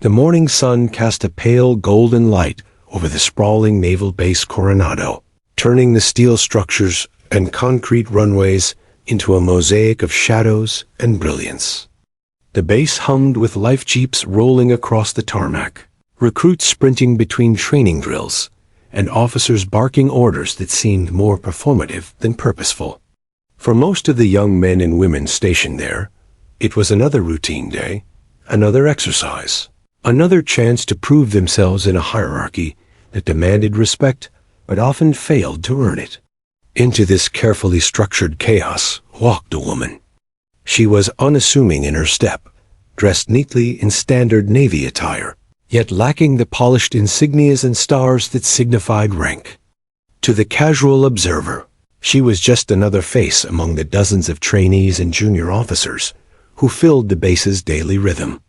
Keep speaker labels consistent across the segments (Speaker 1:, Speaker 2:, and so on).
Speaker 1: The morning sun cast a pale golden light over the sprawling naval base Coronado, turning the steel structures and concrete runways into a mosaic of shadows and brilliance. The base hummed with life jeeps rolling across the tarmac, recruits sprinting between training drills, and officers barking orders that seemed more performative than purposeful. For most of the young men and women stationed there, it was another routine day, another exercise, another chance to prove themselves in a hierarchy that demanded respect but often failed to earn it. Into this carefully structured chaos walked a woman. She was unassuming in her step, dressed neatly in standard Navy attire, yet lacking the polished insignias and stars that signified rank. To the casual observer, she was just another face among the dozens of trainees and junior officers who filled the base's daily rhythm.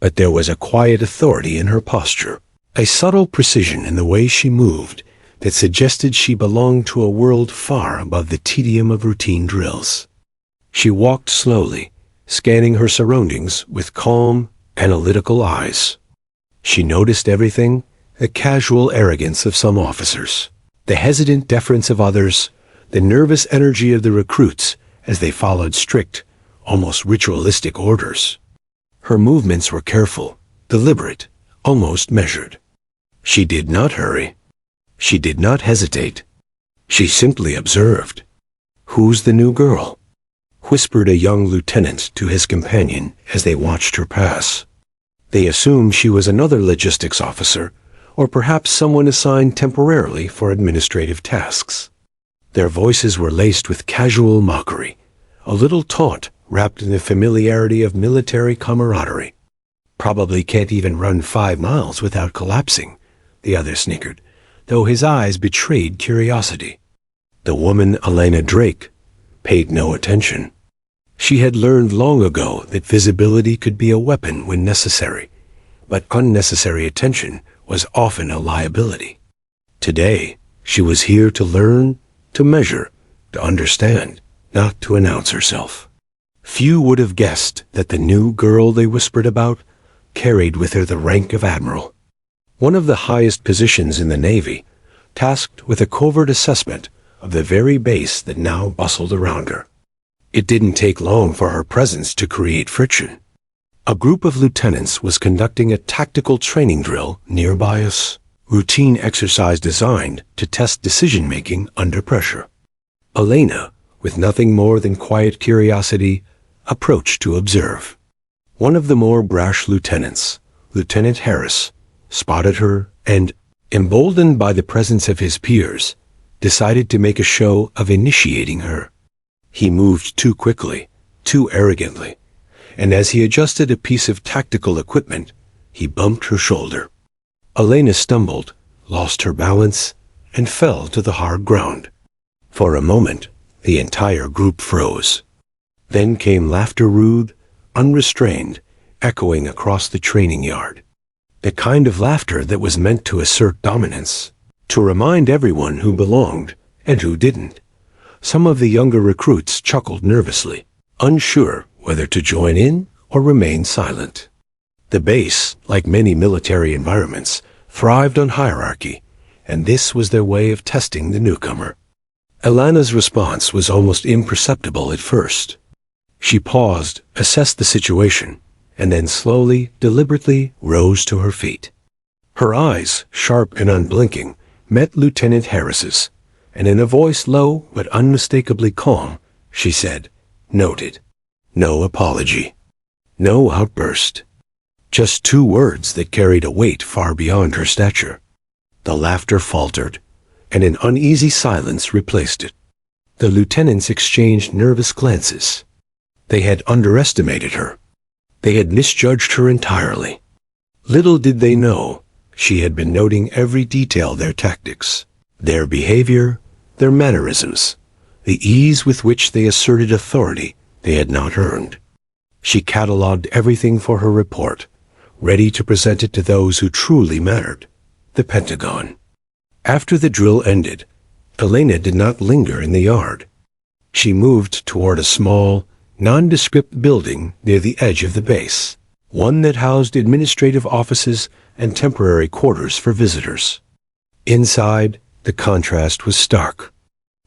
Speaker 1: But there was a quiet authority in her posture, a subtle precision in the way she moved that suggested she belonged to a world far above the tedium of routine drills. She walked slowly, scanning her surroundings with calm, analytical eyes. She noticed everything, the casual arrogance of some officers, the hesitant deference of others, the nervous energy of the recruits as they followed strict, almost ritualistic orders. Her movements were careful, deliberate, almost measured. She did not hurry. She did not hesitate. She simply observed. "Who's the new girl?" whispered a young lieutenant to his companion as they watched her pass. They assumed she was another logistics officer, or perhaps someone assigned temporarily for administrative tasks. Their voices were laced with casual mockery, a little taunt wrapped in the familiarity of military camaraderie. "Probably can't even run 5 miles without collapsing," the other snickered, though his eyes betrayed curiosity. The woman, Elena Drake, paid no attention. She had learned long ago that visibility could be a weapon when necessary, but unnecessary attention was often a liability. Today, she was here to learn, to measure, to understand, not to announce herself. Few would have guessed that the new girl they whispered about carried with her the rank of Admiral, one of the highest positions in the Navy, tasked with a covert assessment of the very base that now bustled around her. It didn't take long for her presence to create friction. A group of lieutenants was conducting a tactical training drill nearby us, routine exercise designed to test decision-making under pressure. Elena, with nothing more than quiet curiosity, approached to observe. One of the more brash lieutenants, Lieutenant Harris, spotted her and, emboldened by the presence of his peers, decided to make a show of initiating her. He moved too quickly, too arrogantly, and as he adjusted a piece of tactical equipment, he bumped her shoulder. Elena stumbled, lost her balance, and fell to the hard ground. For a moment, the entire group froze. Then came laughter, rude, unrestrained, echoing across the training yard. The kind of laughter that was meant to assert dominance, to remind everyone who belonged and who didn't. Some of the younger recruits chuckled nervously, unsure whether to join in or remain silent. The base, like many military environments, thrived on hierarchy, and this was their way of testing the newcomer. Elena's response was almost imperceptible at first. She paused, assessed the situation, and then slowly, deliberately rose to her feet. Her eyes, sharp and unblinking, met Lieutenant Harris's, and in a voice low but unmistakably calm, she said, "Noted." No apology. No outburst. Just 2 words that carried a weight far beyond her stature. The laughter faltered, and an uneasy silence replaced it. The lieutenants exchanged nervous glances. They had underestimated her. They had misjudged her entirely. Little did they know, she had been noting every detail of their tactics, their behavior, their mannerisms, the ease with which they asserted authority they had not earned. She catalogued everything for her report, ready to present it to those who truly mattered, the Pentagon. After the drill ended, Elena did not linger in the yard. She moved toward a small, nondescript building near the edge of the base. one that housed administrative offices and temporary quarters for visitors. Inside, the contrast was stark.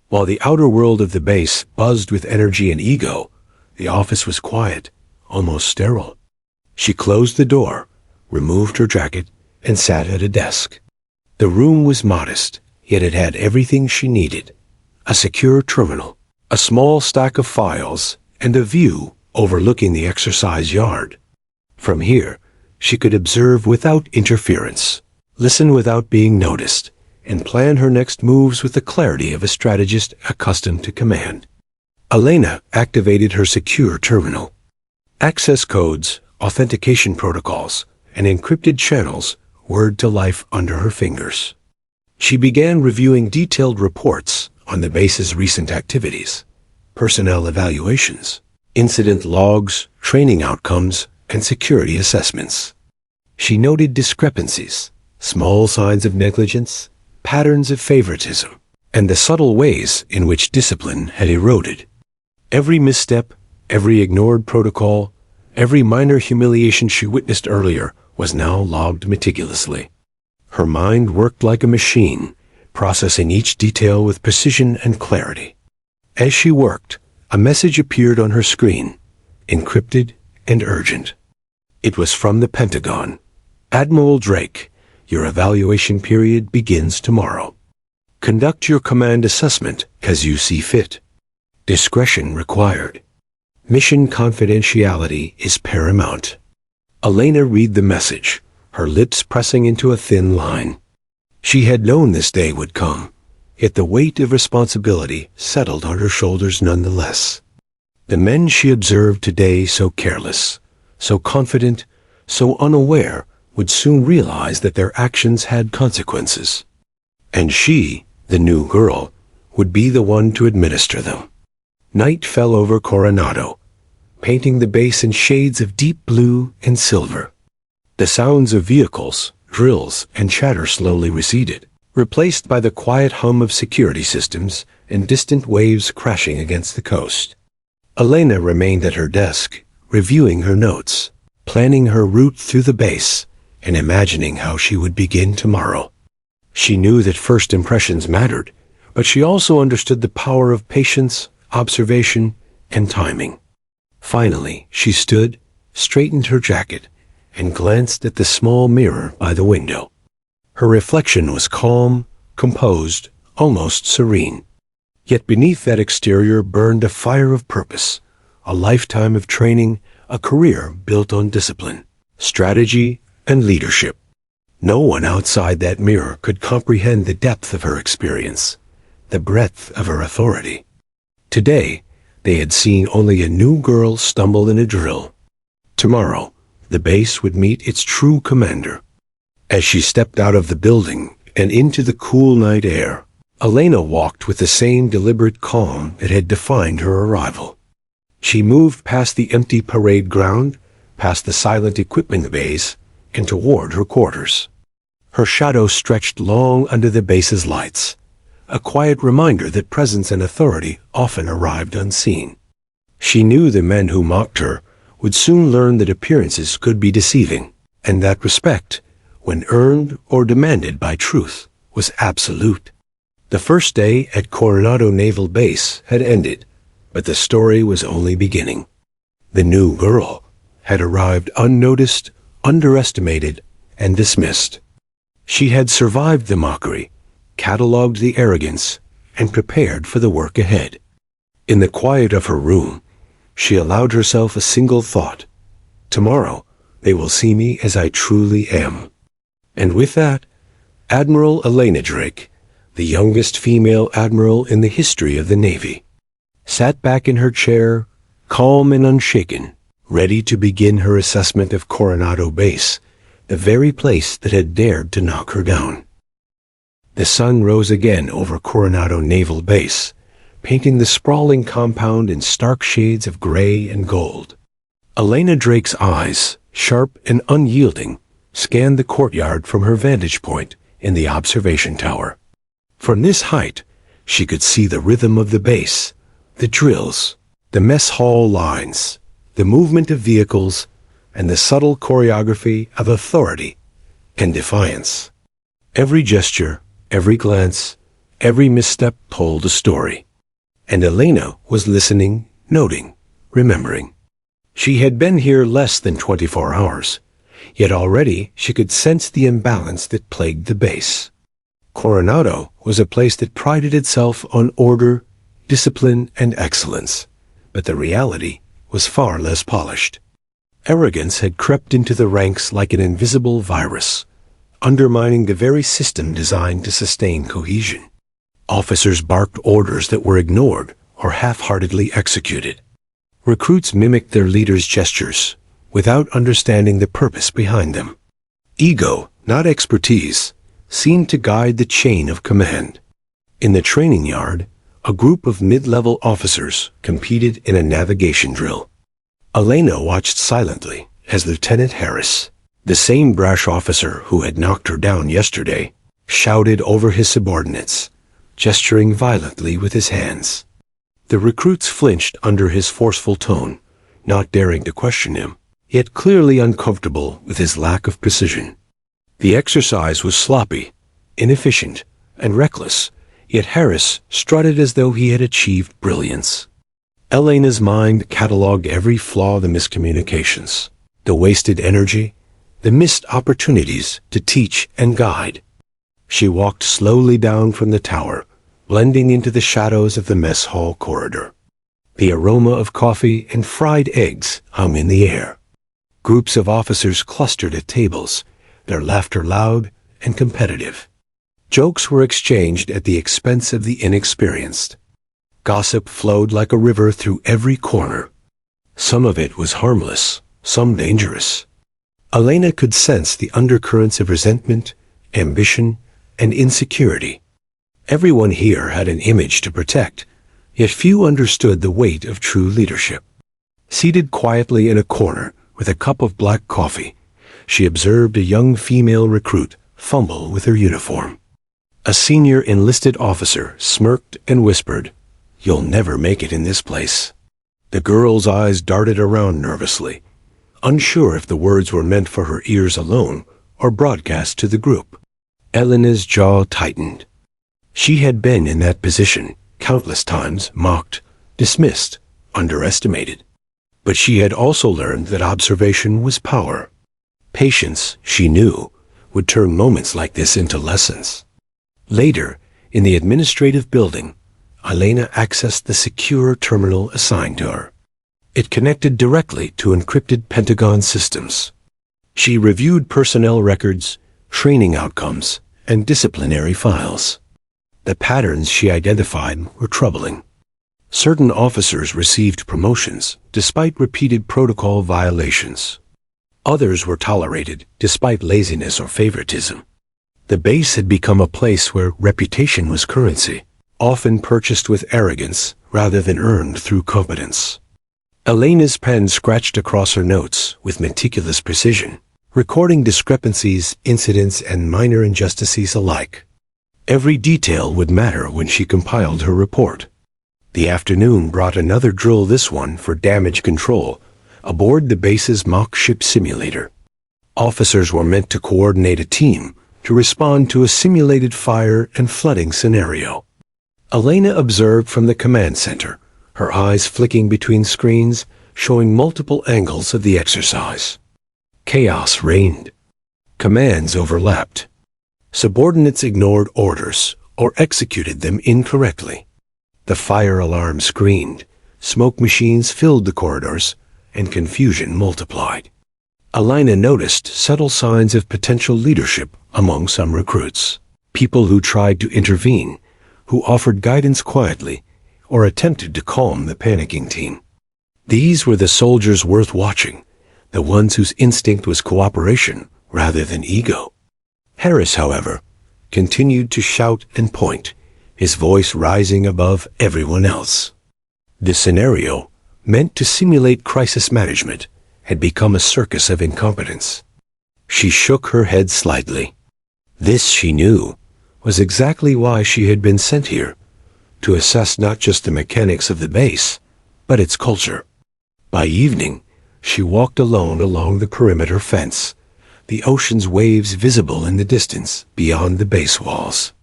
Speaker 1: While the outer world of the base buzzed with energy and ego, the office was quiet, almost sterile. She closed the door, removed her jacket, and sat at a desk. The room was modest, yet it had everything she needed: a secure terminal, a small stack of files, and a view overlooking the exercise yard. From here, she could observe without interference, listen without being noticed, and plan her next moves with the clarity of a strategist accustomed to command. Elena activated her secure terminal. Access codes, authentication protocols, and encrypted channels whirred to life under her fingers. She began reviewing detailed reports on the base's recent activities, personnel evaluations, incident logs, training outcomes, and security assessments. She noted discrepancies, small signs of negligence, patterns of favoritism, and the subtle ways in which discipline had eroded. Every misstep, every ignored protocol, every minor humiliation she witnessed earlier was now logged meticulously. Her mind worked like a machine, processing each detail with precision and clarity. As she worked, a message appeared on her screen, encrypted and urgent. It was from the Pentagon. "Admiral Drake, your evaluation period begins tomorrow. Conduct your command assessment as you see fit. Discretion required. Mission confidentiality is paramount." Elena read the message, her lips pressing into a thin line. She had known this day would come, yet the weight of responsibility settled on her shoulders nonetheless. The men she observed today, so careless, so confident, so unaware, would soon realize that their actions had consequences. And she, the new girl, would be the one to administer them. Night fell over Coronado, painting the base in shades of deep blue and silver. The sounds of vehicles, drills, and chatter slowly receded, replaced by the quiet hum of security systems and distant waves crashing against the coast. Elena remained at her desk, reviewing her notes, planning her route through the base, and imagining how she would begin tomorrow. She knew that first impressions mattered, but she also understood the power of patience, observation, and timing. Finally, she stood, straightened her jacket, and glanced at the small mirror by the window. Her reflection was calm, composed, almost serene. Yet beneath that exterior burned a fire of purpose, a lifetime of training, a career built on discipline, strategy, and leadership. No one outside that mirror could comprehend the depth of her experience, the breadth of her authority. Today, they had seen only a new girl stumble in a drill. Tomorrow, the base would meet its true commander. As she stepped out of the building and into the cool night air, Elena walked with the same deliberate calm that had defined her arrival. She moved past the empty parade ground, past the silent equipment bays, and toward her quarters. Her shadow stretched long under the base's lights, a quiet reminder that presence and authority often arrived unseen. She knew the men who mocked her would soon learn that appearances could be deceiving, and that respect, when earned or demanded by truth, was absolute. The first day at Coronado Naval Base had ended, but the story was only beginning. The new girl had arrived unnoticed, underestimated, and dismissed. She had survived the mockery, catalogued the arrogance, and prepared for the work ahead. In the quiet of her room, she allowed herself a single thought: tomorrow they will see me as I truly am. And with that, Admiral Elena Drake, the youngest female admiral in the history of the Navy, sat back in her chair, calm and unshaken, ready to begin her assessment of Coronado Base, the very place that had dared to knock her down. The sun rose again over Coronado Naval Base, painting the sprawling compound in stark shades of gray and gold. Elena Drake's eyes, sharp and unyielding, scanned the courtyard from her vantage point in the observation tower. From this height, she could see the rhythm of the base, the drills, the mess hall lines, the movement of vehicles, and the subtle choreography of authority and defiance. Every gesture, every glance, every misstep told a story. And Elena was listening, noting, remembering. She had been here less than 24 hours, yet already she could sense the imbalance that plagued the base. Coronado was a place that prided itself on order, discipline, and excellence, but the reality was far less polished. Arrogance had crept into the ranks like an invisible virus, undermining the very system designed to sustain cohesion. Officers barked orders that were ignored or half-heartedly executed. Recruits mimicked their leaders' gestures without understanding the purpose behind them. Ego, not expertise, seemed to guide the chain of command. In the training yard, a group of mid-level officers competed in a navigation drill. Elena watched silently as Lieutenant Harris, the same brash officer who had knocked her down yesterday, shouted over his subordinates, gesturing violently with his hands. The recruits flinched under his forceful tone, not daring to question him, yet clearly uncomfortable with his lack of precision. The exercise was sloppy, inefficient, and reckless, yet Harris strutted as though he had achieved brilliance. Elena's mind catalogued every flaw: the miscommunications, the wasted energy, the missed opportunities to teach and guide. She walked slowly down from the tower, blending into the shadows of the mess hall corridor. The aroma of coffee and fried eggs hung in the air. Groups of officers clustered at tables, their laughter loud and competitive. Jokes were exchanged at the expense of the inexperienced. Gossip flowed like a river through every corner. Some of it was harmless, some dangerous. Elena could sense the undercurrents of resentment, ambition, and insecurity. Everyone here had an image to protect, yet few understood the weight of true leadership. Seated quietly in a corner with a cup of black coffee, she observed a young female recruit fumble with her uniform. A senior enlisted officer smirked and whispered, "You'll never make it in this place." The girl's eyes darted around nervously, unsure if the words were meant for her ears alone or broadcast to the group. Elena's jaw tightened. She had been in that position countless times, mocked, dismissed, underestimated. But she had also learned that observation was power. Patience, she knew, would turn moments like this into lessons. Later, in the administrative building, Elena accessed the secure terminal assigned to her. It connected directly to encrypted Pentagon systems. She reviewed personnel records, training outcomes, and disciplinary files. The patterns she identified were troubling. Certain officers received promotions despite repeated protocol violations. Others were tolerated despite laziness or favoritism. The base had become a place where reputation was currency, often purchased with arrogance rather than earned through competence. Elena's pen scratched across her notes with meticulous precision, recording discrepancies, incidents, and minor injustices alike. Every detail would matter when she compiled her report. The afternoon brought another drill, this one for damage control, aboard the base's mock ship simulator. Officers were meant to coordinate a team to respond to a simulated fire and flooding scenario. Elena observed from the command center, her eyes flicking between screens, showing multiple angles of the exercise. Chaos reigned. Commands overlapped. Subordinates ignored orders or executed them incorrectly. The fire alarm screamed, smoke machines filled the corridors, and confusion multiplied. Elena noticed subtle signs of potential leadership among some recruits. People who tried to intervene, who offered guidance quietly, or attempted to calm the panicking team. These were the soldiers worth watching, the ones whose instinct was cooperation rather than ego. Harris, however, continued to shout and point, his voice rising above everyone else. The scenario, meant to simulate crisis management, had become a circus of incompetence. She shook her head slightly. This, she knew, was exactly why she had been sent here, to assess not just the mechanics of the base, but its culture. By evening, She walked alone along the perimeter fence, the ocean's waves visible in the distance beyond the base walls.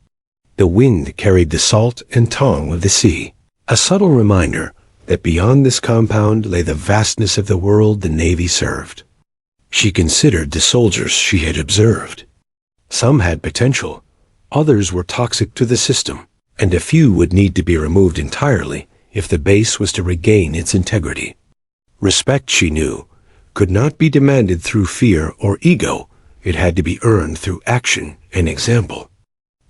Speaker 1: The wind carried the salt and tang of the sea, a subtle reminder that beyond this compound lay the vastness of the world the Navy served. She considered the soldiers she had observed. Some had potential, others were toxic to the system, and a few would need to be removed entirely if the base was to regain its integrity. Respect, she knew, could not be demanded through fear or ego. It had to be earned through action and example.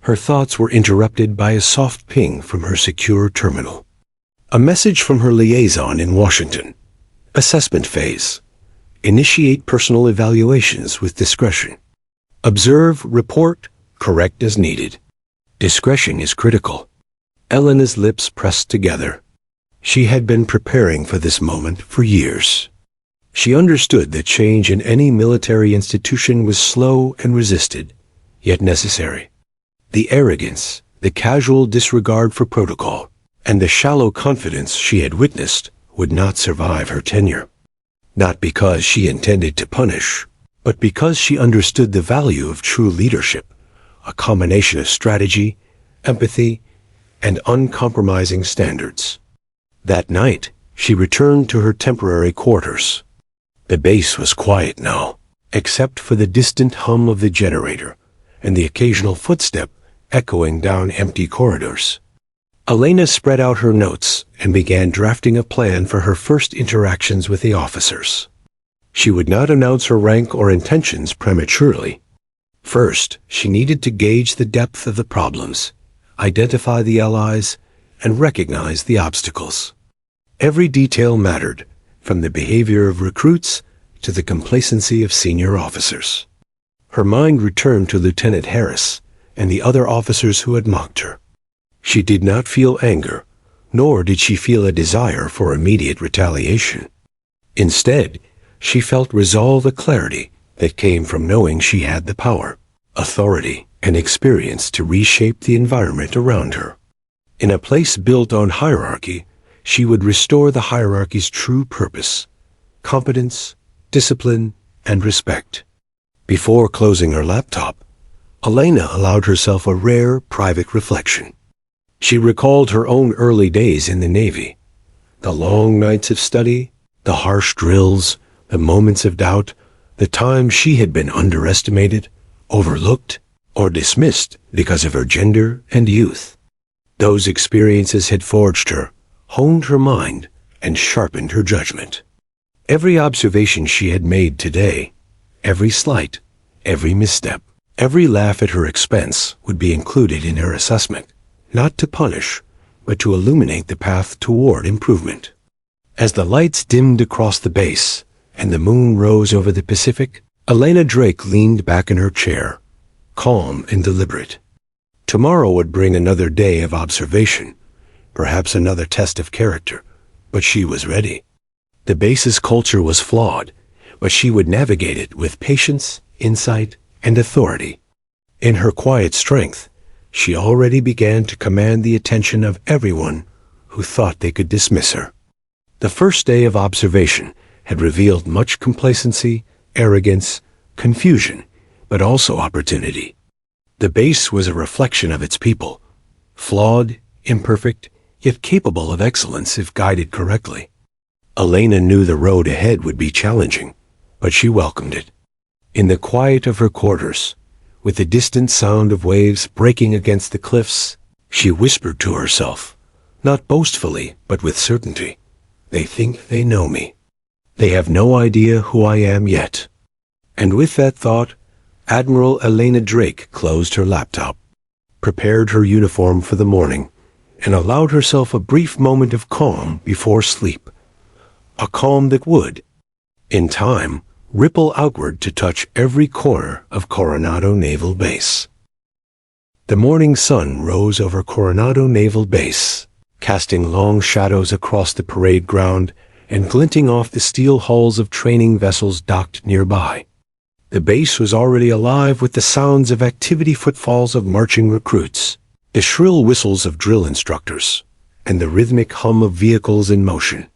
Speaker 1: Her thoughts were interrupted by a soft ping from her secure terminal. A message from her liaison in Washington. Assessment phase. Initiate personal evaluations with discretion. Observe, report, correct as needed. Discretion is critical. Elena's lips pressed together. She had been preparing for this moment for years. She understood that change in any military institution was slow and resisted, yet necessary. The arrogance, the casual disregard for protocol, and the shallow confidence she had witnessed would not survive her tenure. Not because she intended to punish, but because she understood the value of true leadership, a combination of strategy, empathy, and uncompromising standards. That night, she returned to her temporary quarters. The base was quiet now, except for the distant hum of the generator and the occasional footstep echoing down empty corridors. Elena spread out her notes and began drafting a plan for her first interactions with the officers. She would not announce her rank or intentions prematurely. First, she needed to gauge the depth of the problems, identify the allies, and recognize the obstacles. Every detail mattered, from the behavior of recruits to the complacency of senior officers. Her mind returned to Lieutenant Harris and the other officers who had mocked her. She did not feel anger, nor did she feel a desire for immediate retaliation. Instead, she felt resolve, a clarity that came from knowing she had the power, authority, and experience to reshape the environment around her. In a place built on hierarchy, she would restore the hierarchy's true purpose: competence, discipline, and respect. Before closing her laptop, Elena allowed herself a rare private reflection. She recalled her own early days in the Navy, the long nights of study, the harsh drills, the moments of doubt, the times she had been underestimated, overlooked, or dismissed because of her gender and youth. Those experiences had forged her, honed her mind, and sharpened her judgment. Every observation she had made today, every slight, every misstep, every laugh at her expense would be included in her assessment, not to punish, but to illuminate the path toward improvement. As the lights dimmed across the base and the moon rose over the Pacific, Elena Drake leaned back in her chair, calm and deliberate. Tomorrow would bring another day of observation, perhaps another test of character, but she was ready. The base's culture was flawed, but she would navigate it with patience, insight, and authority. In her quiet strength, she already began to command the attention of everyone who thought they could dismiss her. The first day of observation had revealed much complacency, arrogance, confusion, but also opportunity. The base was a reflection of its people, flawed, imperfect, yet capable of excellence if guided correctly. Elena knew the road ahead would be challenging, but she welcomed it. In the quiet of her quarters, with the distant sound of waves breaking against the cliffs, she whispered to herself, not boastfully, but with certainty, "They think they know me. They have no idea who I am yet." And with that thought, Admiral Elena Drake closed her laptop, prepared her uniform for the morning, and allowed herself a brief moment of calm before sleep. A calm that would, in time, ripple outward to touch every corner of Coronado Naval Base. The morning sun rose over Coronado Naval Base, casting long shadows across the parade ground and glinting off the steel hulls of training vessels docked nearby. The base was already alive with the sounds of activity footfalls of marching recruits, the shrill whistles of drill instructors, and the rhythmic hum of vehicles in motion.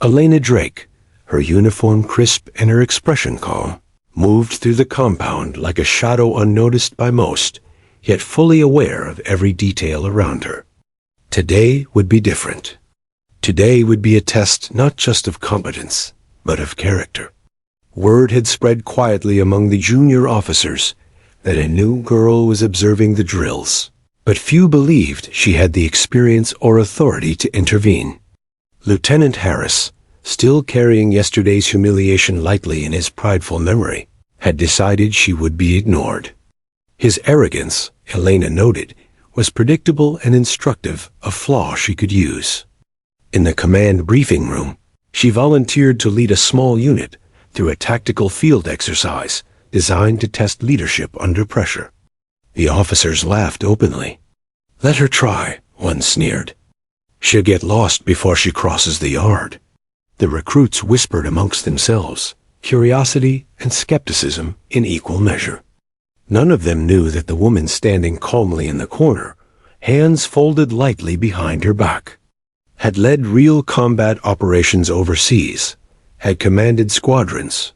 Speaker 1: Elena Drake, her uniform crisp and her expression calm, moved through the compound like a shadow unnoticed by most, yet fully aware of every detail around her. Today would be different. Today would be a test not just of competence, but of character. Word had spread quietly among the junior officers that a new girl was observing the drills, but few believed she had the experience or authority to intervene. Lieutenant Harris, still carrying yesterday's humiliation lightly in his prideful memory, had decided she would be ignored. His arrogance, Elena noted, was predictable and instructive, a flaw she could use. In the command briefing room, she volunteered to lead a small unit through a tactical field exercise designed to test leadership under pressure. The officers laughed openly. "Let her try," one sneered. "She'll get lost before she crosses the yard." The recruits whispered amongst themselves, curiosity and skepticism in equal measure. None of them knew that the woman standing calmly in the corner, hands folded lightly behind her back, had led real combat operations overseas, had commanded squadrons,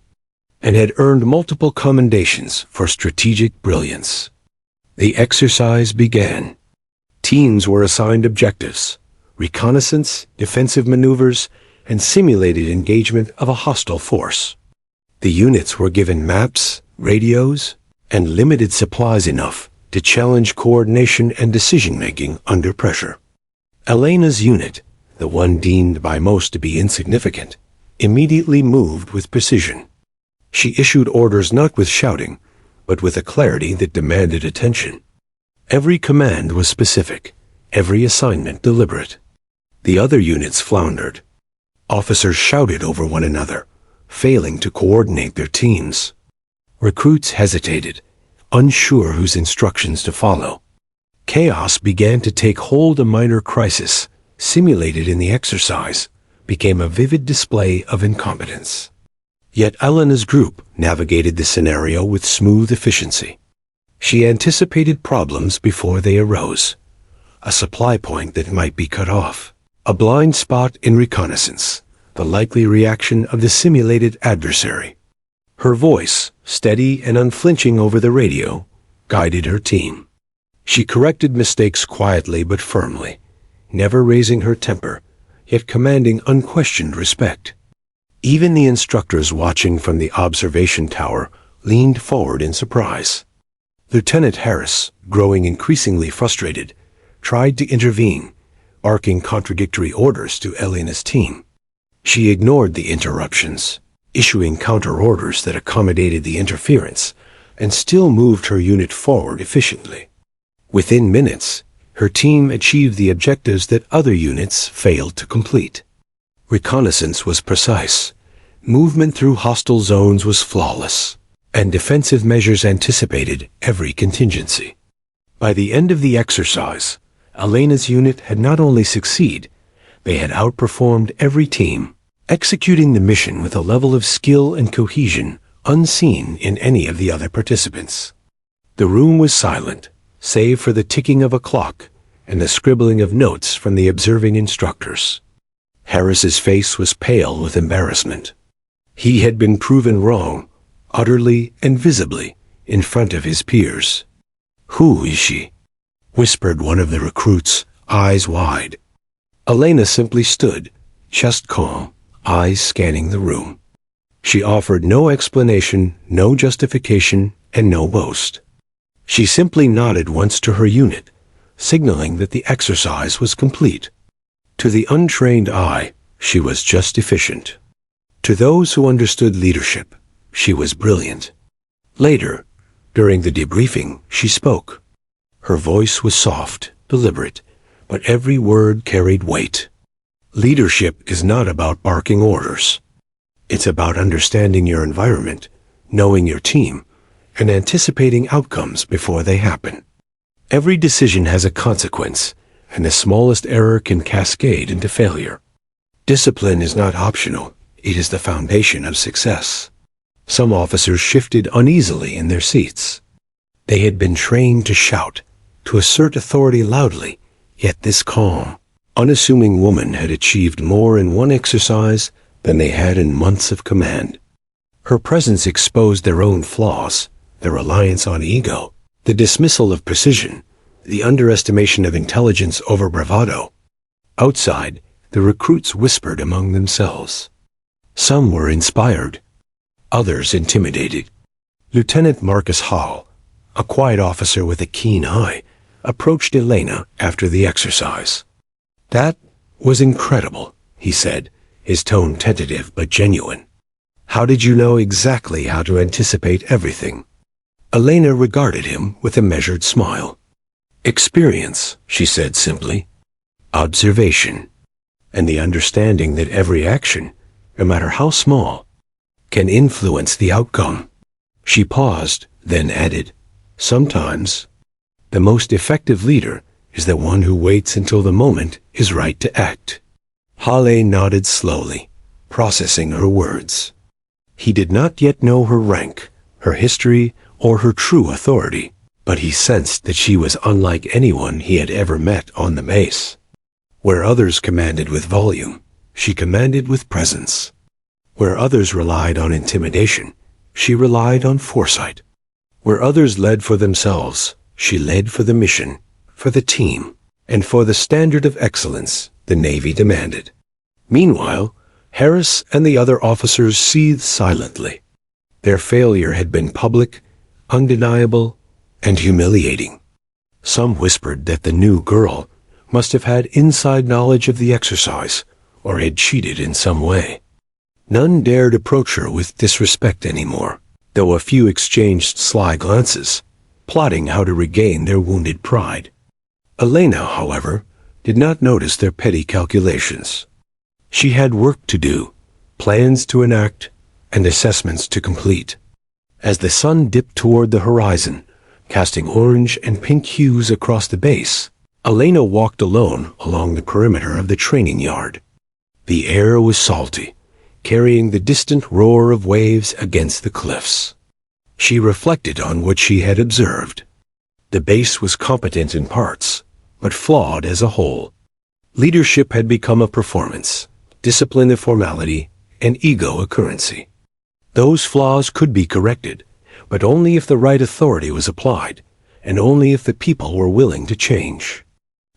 Speaker 1: and had earned multiple commendations for strategic brilliance. The exercise began. Teams were assigned objectives: reconnaissance, defensive maneuvers, and simulated engagement of a hostile force. The units were given maps, radios, and limited supplies enough to challenge coordination and decision-making under pressure. Elena's unit, the one deemed by most to be insignificant, immediately moved with precision. She issued orders not with shouting, but with a clarity that demanded attention. Every command was specific, every assignment deliberate. The other units floundered. Officers shouted over one another, failing to coordinate their teams. Recruits hesitated, unsure whose instructions to follow. Chaos began to take hold. A minor crisis, simulated in the exercise, became a vivid display of incompetence. Yet Elena's group navigated the scenario with smooth efficiency. She anticipated problems before they arose. A supply point that might be cut off, a blind spot in reconnaissance, the likely reaction of the simulated adversary. Her voice, steady and unflinching over the radio, guided her team. She corrected mistakes quietly but firmly, never raising her temper, yet commanding unquestioned respect. Even the instructors watching from the observation tower leaned forward in surprise. Lieutenant Harris, growing increasingly frustrated, tried to intervene, barking contradictory orders to Elena's team. She ignored the interruptions, issuing counter-orders that accommodated the interference, and still moved her unit forward efficiently. Within minutes, her team achieved the objectives that other units failed to complete. Reconnaissance was precise, movement through hostile zones was flawless, and defensive measures anticipated every contingency. By the end of the exercise, Elena's unit had not only succeeded, they had outperformed every team, executing the mission with a level of skill and cohesion unseen in any of the other participants. The room was silent, save for the ticking of a clock and the scribbling of notes from the observing instructors. Harris's face was pale with embarrassment. He had been proven wrong, utterly and visibly, in front of his peers. "Who is she?" whispered one of the recruits, eyes wide. Elena simply stood, chest calm, eyes scanning the room. She offered no explanation, no justification, and no boast. She simply nodded once to her unit, signaling that the exercise was complete. To the untrained eye, she was just efficient. To those who understood leadership, she was brilliant. Later, during the debriefing, she spoke. Her voice was soft, deliberate, but every word carried weight. Leadership is not about barking orders. It's about understanding your environment, knowing your team, and anticipating outcomes before they happen. Every decision has a consequence, and the smallest error can cascade into failure. Discipline is not optional, it is the foundation of success. Some officers shifted uneasily in their seats. They had been trained to shout, to assert authority loudly, yet this calm, unassuming woman had achieved more in one exercise than they had in months of command. Her presence exposed their own flaws, their reliance on ego, the dismissal of precision, the underestimation of intelligence over bravado. Outside, the recruits whispered among themselves. Some were inspired, others intimidated. Lieutenant Marcus Hall, a quiet officer with a keen eye, approached Elena after the exercise. "That was incredible," he said, his tone tentative but genuine. "How did you know exactly how to anticipate everything?" Elena regarded him with a measured smile. "Experience," she said simply. "Observation. And the understanding that every action, no matter how small, can influence the outcome." She paused, then added, "Sometimes, the most effective leader is the one who waits until the moment is right to act." Halle nodded slowly, processing her words. He did not yet know her rank, her history, or her true authority, but he sensed that she was unlike anyone he had ever met on the base. Where others commanded with volume, she commanded with presence. Where others relied on intimidation, she relied on foresight. Where others led for themselves, she led for the mission, for the team, and for the standard of excellence the Navy demanded. Meanwhile, Harris and the other officers seethed silently. Their failure had been public, undeniable, and humiliating. Some whispered that the new girl must have had inside knowledge of the exercise, or had cheated in some way. None dared approach her with disrespect anymore, though a few exchanged sly glances, plotting how to regain their wounded pride. Elena, however, did not notice their petty calculations. She had work to do, plans to enact, and assessments to complete. As the sun dipped toward the horizon, casting orange and pink hues across the base, Elena walked alone along the perimeter of the training yard. The air was salty, carrying the distant roar of waves against the cliffs. She reflected on what she had observed. The base was competent in parts, but flawed as a whole. Leadership had become a performance, discipline a formality, and ego a currency. Those flaws could be corrected, but only if the right authority was applied, and only if the people were willing to change.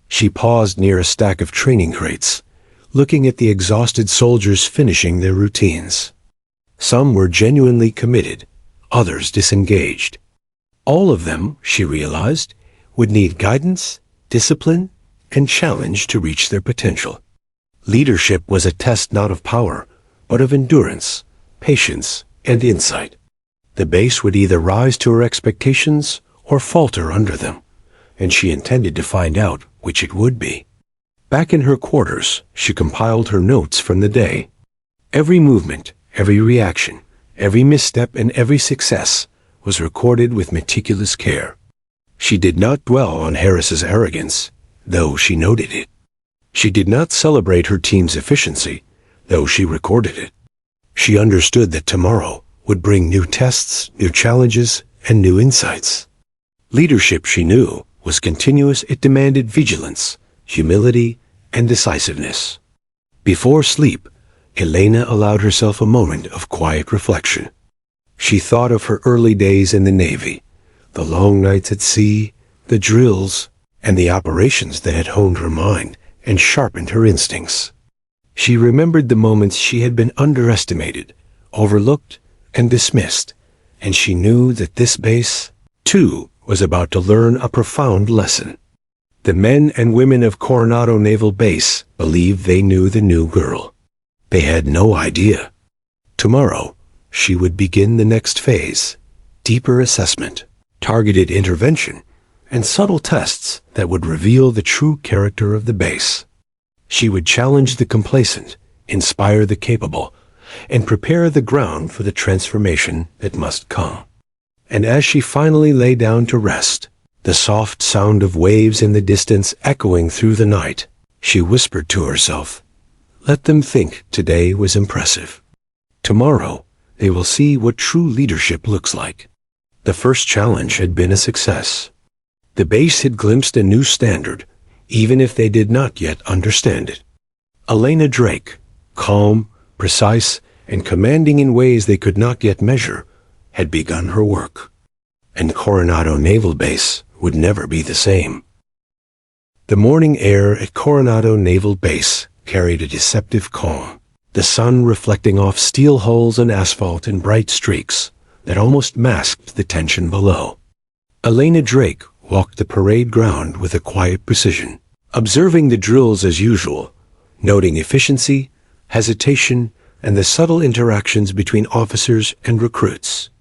Speaker 1: She paused near a stack of training crates, looking at the exhausted soldiers finishing their routines. Some were genuinely committed, others disengaged. All of them, she realized, would need guidance, discipline, and challenge to reach their potential. Leadership was a test not of power, but of endurance, patience, and insight. The base would either rise to her expectations or falter under them, and she intended to find out which it would be. Back in her quarters, she compiled her notes from the day. Every movement, every reaction, every misstep, and every success was recorded with meticulous care. She did not dwell on Harris's arrogance, though she noted it. She did not celebrate her team's efficiency, though she recorded it. She understood that tomorrow would bring new tests, new challenges, and new insights. Leadership, she knew, was continuous. It demanded vigilance, humility, and decisiveness. Before sleep, Elena allowed herself a moment of quiet reflection. She thought of her early days in the Navy, the long nights at sea, the drills, and the operations that had honed her mind and sharpened her instincts. She remembered the moments she had been underestimated, overlooked, and dismissed, and she knew that this base, too, was about to learn a profound lesson. The men and women of Coronado Naval Base believed they knew the new girl. They had no idea. Tomorrow, she would begin the next phase, deeper assessment, targeted intervention, and subtle tests that would reveal the true character of the base. She would challenge the complacent, inspire the capable, and prepare the ground for the transformation that must come. And as she finally lay down to rest, the soft sound of waves in the distance echoing through the night, she whispered to herself, "Let them think today was impressive. Tomorrow, they will see what true leadership looks like." The first challenge had been a success. The base had glimpsed a new standard, even if they did not yet understand it. Elena Drake, calm, precise, and commanding in ways they could not yet measure, had begun her work. And Coronado Naval Base would never be the same. The morning air at Coronado Naval Base carried a deceptive calm, the sun reflecting off steel hulls and asphalt in bright streaks that almost masked the tension below. Elena Drake walked the parade ground with a quiet precision, observing the drills as usual, noting efficiency, hesitation, and the subtle interactions between officers and recruits.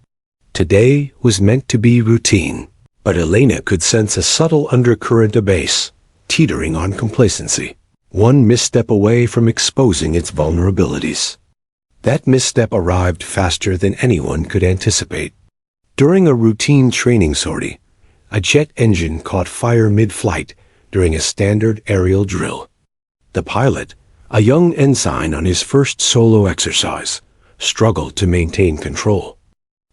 Speaker 1: Today was meant to be routine, but Elena could sense a subtle undercurrent abass, teetering on complacency, one misstep away from exposing its vulnerabilities. That misstep arrived faster than anyone could anticipate. During a routine training sortie, a jet engine caught fire mid-flight during a standard aerial drill. The pilot, a young ensign on his first solo exercise, struggled to maintain control.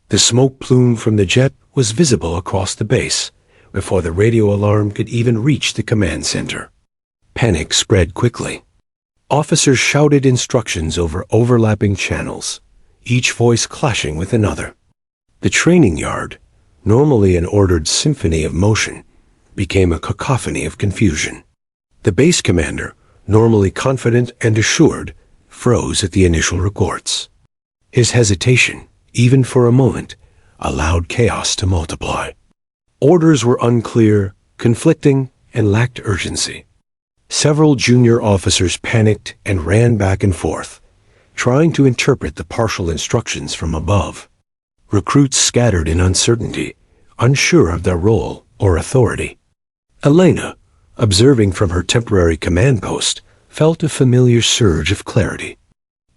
Speaker 1: The smoke plume from the jet was visible across the base before the radio alarm could even reach the command center. Panic spread quickly. Officers shouted instructions over overlapping channels, each voice clashing with another. The training yard, normally an ordered symphony of motion, became a cacophony of confusion. The base commander, normally confident and assured, froze at the initial reports. His hesitation, even for a moment, allowed chaos to multiply. Orders were unclear, conflicting, and lacked urgency. Several junior officers panicked and ran back and forth, trying to interpret the partial instructions from above. Recruits scattered in uncertainty, unsure of their role or authority. Elena, observing from her temporary command post, felt a familiar surge of clarity.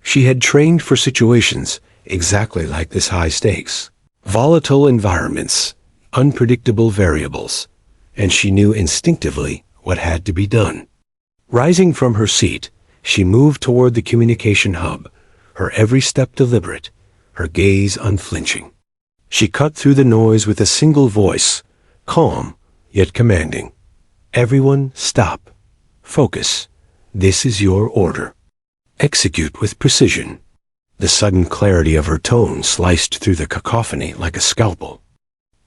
Speaker 1: She had trained for situations exactly like this: high stakes, volatile environments, unpredictable variables, and she knew instinctively what had to be done. Rising from her seat, she moved toward the communication hub, her every step deliberate, her gaze unflinching. She cut through the noise with a single voice, calm yet commanding. "Everyone stop. Focus. This is your order. Execute with precision." The sudden clarity of her tone sliced through the cacophony like a scalpel.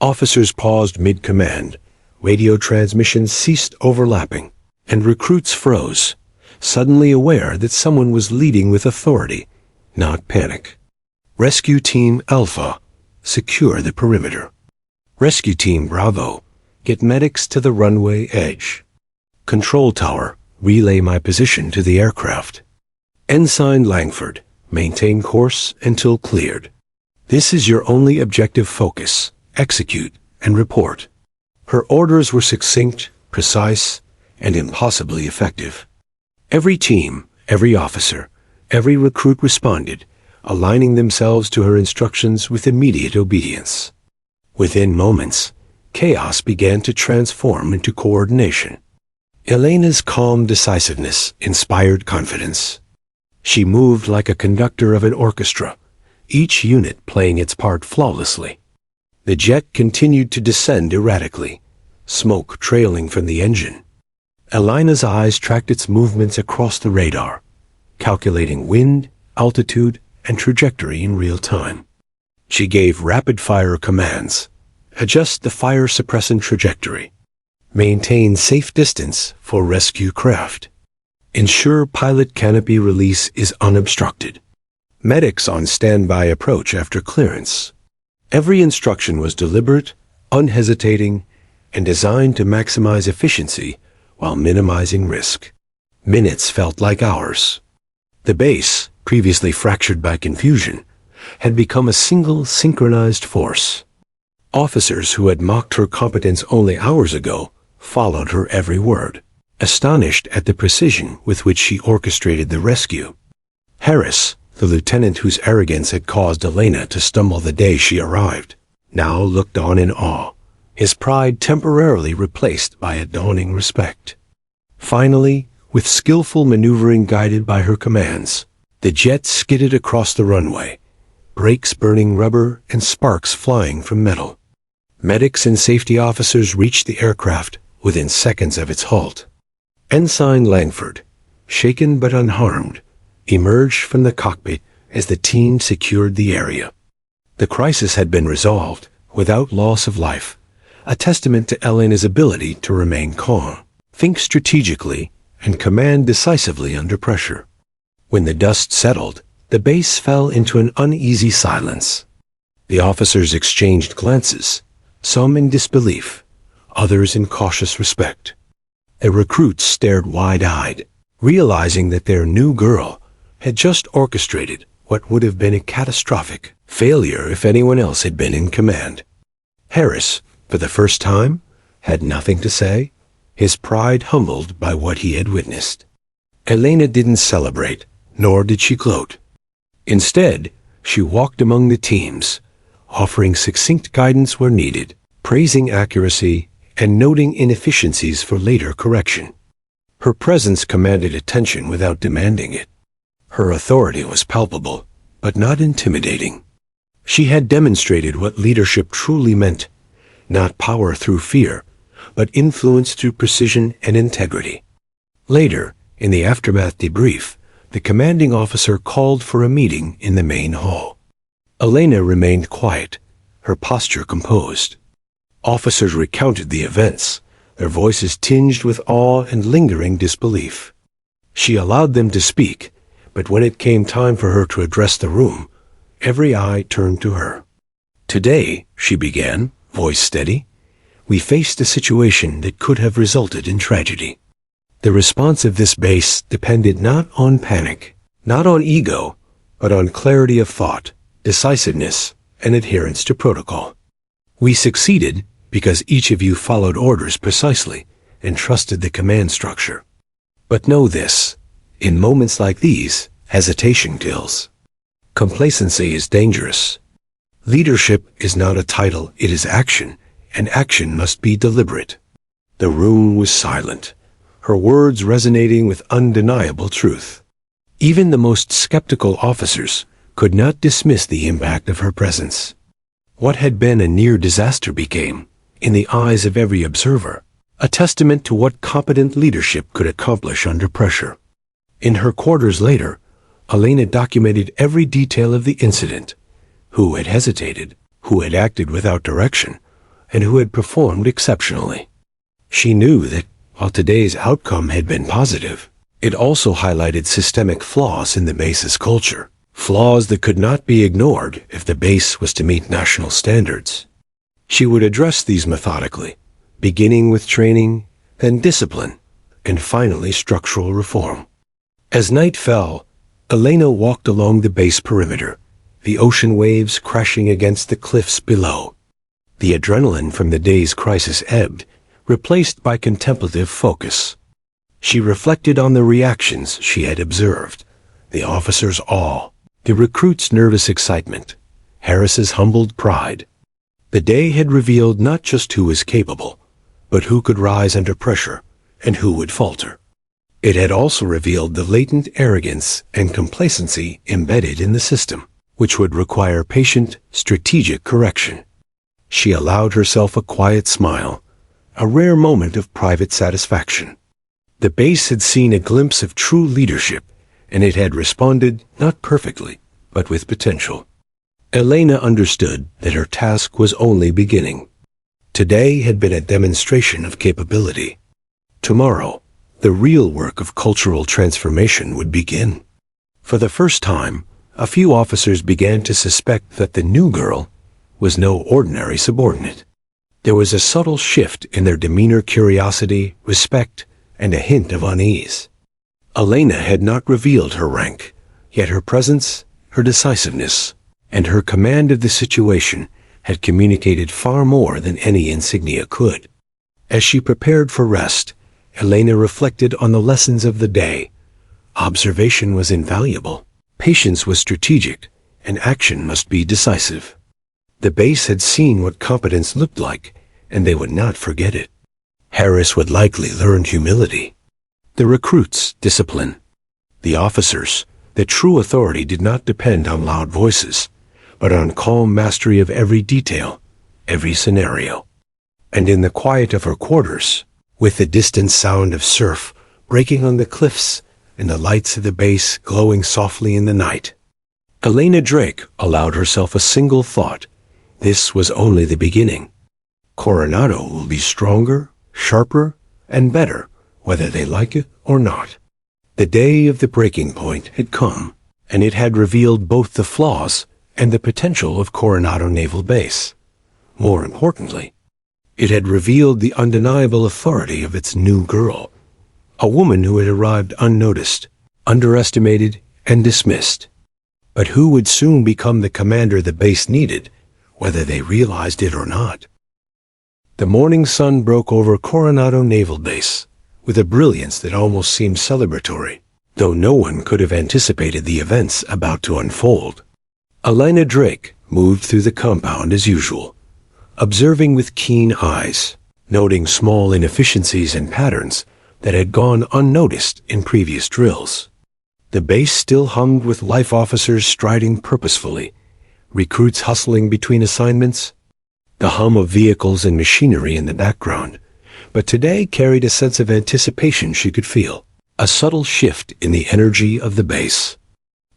Speaker 1: Officers paused mid-command, radio transmissions ceased overlapping, and recruits froze, suddenly aware that someone was leading with authority, not panic. Rescue Team Alpha, secure the perimeter. Rescue Team Bravo, get medics to the runway edge. Control Tower, relay my position to the aircraft. Ensign Langford, maintain course until cleared. This is your only objective focus. Execute and report. Her orders were succinct, precise, and impossibly effective. Every team, every officer, every recruit responded, aligning themselves to her instructions with immediate obedience. Within moments, chaos began to transform into coordination. Elena's calm decisiveness inspired confidence. She moved like a conductor of an orchestra, each unit playing its part flawlessly. The jet continued to descend erratically, smoke trailing from the engine. Elena's eyes tracked its movements across the radar, calculating wind, altitude, and trajectory in real time. She gave rapid-fire commands: adjust the fire suppressant trajectory, maintain safe distance for rescue craft, ensure pilot canopy release is unobstructed, medics on standby approach after clearance. Every instruction was deliberate, unhesitating, and designed to maximize efficiency while minimizing risk. Minutes felt like hours. The base, previously fractured by confusion, had become a single synchronized force. Officers who had mocked her competence only hours ago followed her every word, astonished at the precision with which she orchestrated the rescue. Harris, the lieutenant whose arrogance had caused Elena to stumble the day she arrived, now looked on in awe, his pride temporarily replaced by a dawning respect. Finally, with skillful maneuvering guided by her commands, the jet skidded across the runway, brakes burning rubber and sparks flying from metal. Medics and safety officers reached the aircraft within seconds of its halt. Ensign Langford, shaken but unharmed, emerged from the cockpit as the team secured the area. The crisis had been resolved without loss of life, a testament to Elena's ability to remain calm, think strategically, and command decisively under pressure. When the dust settled, the base fell into an uneasy silence. The officers exchanged glances, some in disbelief, others in cautious respect. The recruits stared wide-eyed, realizing that their new girl had just orchestrated what would have been a catastrophic failure if anyone else had been in command. Harris, for the first time, had nothing to say, his pride humbled by what he had witnessed. Elena didn't celebrate, nor did she gloat. Instead, she walked among the teams, offering succinct guidance where needed, praising accuracy, and noting inefficiencies for later correction. Her presence commanded attention without demanding it. Her authority was palpable, but not intimidating. She had demonstrated what leadership truly meant, not power through fear, but influence through precision and integrity. Later, in the aftermath debrief, the commanding officer called for a meeting in the main hall. Elena remained quiet, her posture composed. Officers recounted the events, their voices tinged with awe and lingering disbelief. She allowed them to speak, but when it came time for her to address the room, every eye turned to her. "Today," she began, voice steady, "we faced a situation that could have resulted in tragedy. The response of this base depended not on panic, not on ego, but on clarity of thought, decisiveness, and adherence to protocol. We succeeded because each of you followed orders precisely and trusted the command structure. But know this, in moments like these, hesitation kills. Complacency is dangerous. Leadership is not a title, it is action, and action must be deliberate." The room was silent, her words resonating with undeniable truth. Even the most skeptical officers could not dismiss the impact of her presence. What had been a near disaster became, in the eyes of every observer, a testament to what competent leadership could accomplish under pressure. In her quarters later, Elena documented every detail of the incident: who had hesitated, who had acted without direction, and who had performed exceptionally. She knew that, while today's outcome had been positive, it also highlighted systemic flaws in the base's culture, flaws that could not be ignored if the base was to meet national standards. She would address these methodically, beginning with training, then discipline, and finally structural reform. As night fell, Elena walked along the base perimeter, the ocean waves crashing against the cliffs below. The adrenaline from the day's crisis ebbed, replaced by contemplative focus. She reflected on the reactions she had observed, the officers' awe, the recruits' nervous excitement, Harris's humbled pride. The day had revealed not just who was capable, but who could rise under pressure and who would falter. It had also revealed the latent arrogance and complacency embedded in the system, which would require patient, strategic correction. She allowed herself a quiet smile, a rare moment of private satisfaction. The base had seen a glimpse of true leadership, and it had responded not perfectly, but with potential. Elena understood that her task was only beginning. Today had been a demonstration of capability. Tomorrow, the real work of cultural transformation would begin. For the first time, a few officers began to suspect that the new girl was no ordinary subordinate. There was a subtle shift in their demeanor, curiosity, respect, and a hint of unease. Elena had not revealed her rank, yet her presence, her decisiveness, and her command of the situation had communicated far more than any insignia could. As she prepared for rest, Elena reflected on the lessons of the day. Observation was invaluable, patience was strategic, and action must be decisive. The base had seen what competence looked like, and they would not forget it. Harris would likely learn humility. The recruits, discipline. The officers, that true authority did not depend on loud voices, but on calm mastery of every detail, every scenario. And in the quiet of her quarters, with the distant sound of surf breaking on the cliffs and the lights of the base glowing softly in the night. Elena Drake allowed herself a single thought. This was only the beginning. Coronado will be stronger, sharper, and better, whether they like it or not. The day of the breaking point had come, and it had revealed both the flaws and the potential of Coronado Naval Base. More importantly, it had revealed the undeniable authority of its new girl, a woman who had arrived unnoticed, underestimated, and dismissed, but who would soon become the commander the base needed, whether they realized it or not. The morning sun broke over Coronado Naval Base with a brilliance that almost seemed celebratory, though no one could have anticipated the events about to unfold. Elena Drake moved through the compound as usual, observing with keen eyes, noting small inefficiencies and patterns that had gone unnoticed in previous drills. The base still hummed with life officers striding purposefully, recruits hustling between assignments, the hum of vehicles and machinery in the background, but today carried a sense of anticipation she could feel, a subtle shift in the energy of the base.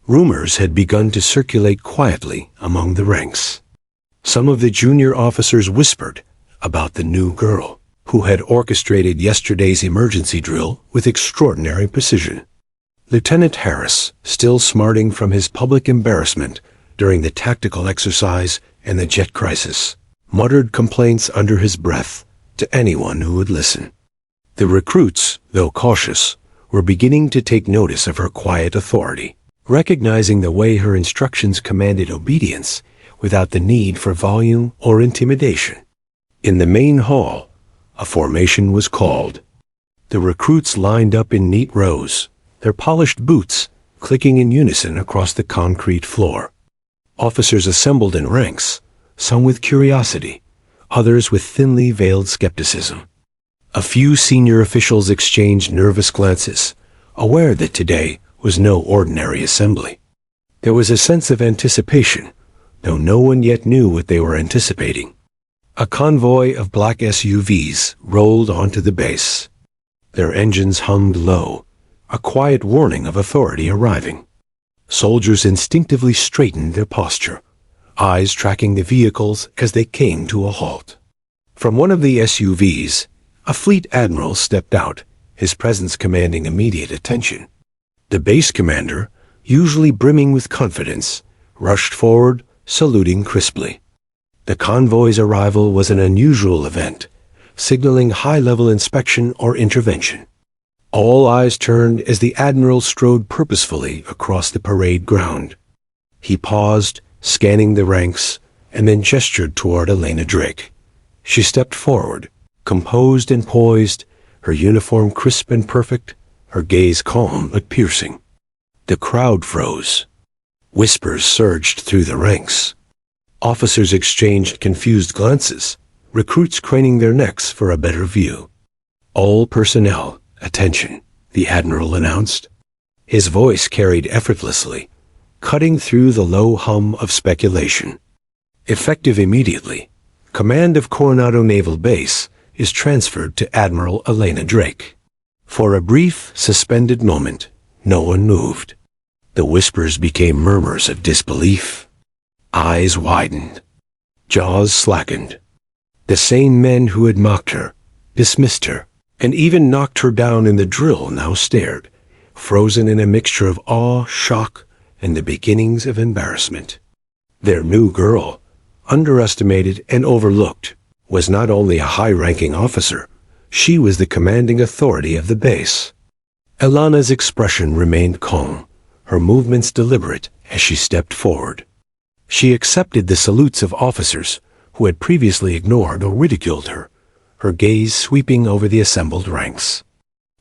Speaker 1: Rumors had begun to circulate quietly among the ranks. Some of the junior officers whispered about the new girl, who had orchestrated yesterday's emergency drill with extraordinary precision. Lieutenant Harris, still smarting from his public embarrassment during the tactical exercise and the jet crisis, muttered complaints under his breath to anyone who would listen. The recruits, though cautious, were beginning to take notice of her quiet authority, recognizing the way her instructions commanded obedience without the need for volume or intimidation. In the main hall, a formation was called. The recruits lined up in neat rows, their polished boots clicking in unison across the concrete floor. Officers assembled in ranks, some with curiosity, others with thinly veiled skepticism. A few senior officials exchanged nervous glances, aware that today was no ordinary assembly. There was a sense of anticipation, though no one yet knew what they were anticipating. A convoy of black SUVs rolled onto the base. Their engines hummed low, a quiet warning of authority arriving. Soldiers instinctively straightened their posture, eyes tracking the vehicles as they came to a halt. From one of the SUVs, a fleet admiral stepped out, his presence commanding immediate attention. The base commander, usually brimming with confidence, rushed forward, saluting crisply. The convoy's arrival was an unusual event, signaling high-level inspection or intervention. All eyes turned as the admiral strode purposefully across the parade ground. He paused, scanning the ranks, and then gestured toward Elena Drake. She stepped forward, composed and poised, her uniform crisp and perfect, her gaze calm but piercing. The crowd froze. Whispers surged through the ranks. Officers exchanged confused glances, recruits craning their necks for a better view. "All personnel, attention," the admiral announced. His voice carried effortlessly, cutting through the low hum of speculation. Effective immediately, command of Coronado Naval Base is transferred to Admiral Elena Drake. For a brief, suspended moment, no one moved. The whispers became murmurs of disbelief. Eyes widened. Jaws slackened. The same men who had mocked her, dismissed her, and even knocked her down in the drill now stared, frozen in a mixture of awe, shock, and the beginnings of embarrassment. Their new girl, underestimated and overlooked, was not only a high-ranking officer, she was the commanding authority of the base. Elena's expression remained calm, her movements deliberate as she stepped forward. She accepted the salutes of officers who had previously ignored or ridiculed her, her gaze sweeping over the assembled ranks.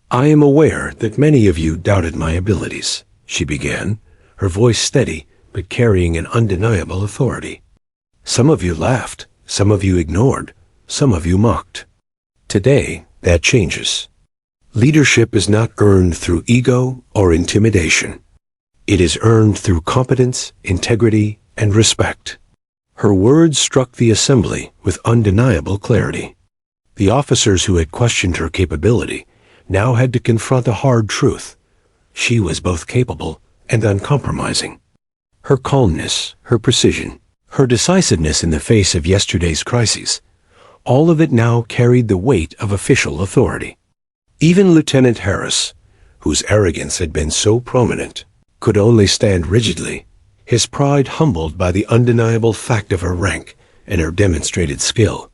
Speaker 1: "I am aware that many of you doubted my abilities," she began, her voice steady but carrying an undeniable authority. "Some of you laughed, some of you ignored, some of you mocked. Today, that changes. Leadership is not earned through ego or intimidation. It is earned through competence, integrity, and respect." Her words struck the assembly with undeniable clarity. The officers who had questioned her capability now had to confront a hard truth. She was both capable and uncompromising. Her calmness, her precision, her decisiveness in the face of yesterday's crises, all of it now carried the weight of official authority. Even Lieutenant Harris, whose arrogance had been so prominent, could only stand rigidly, his pride humbled by the undeniable fact of her rank and her demonstrated skill.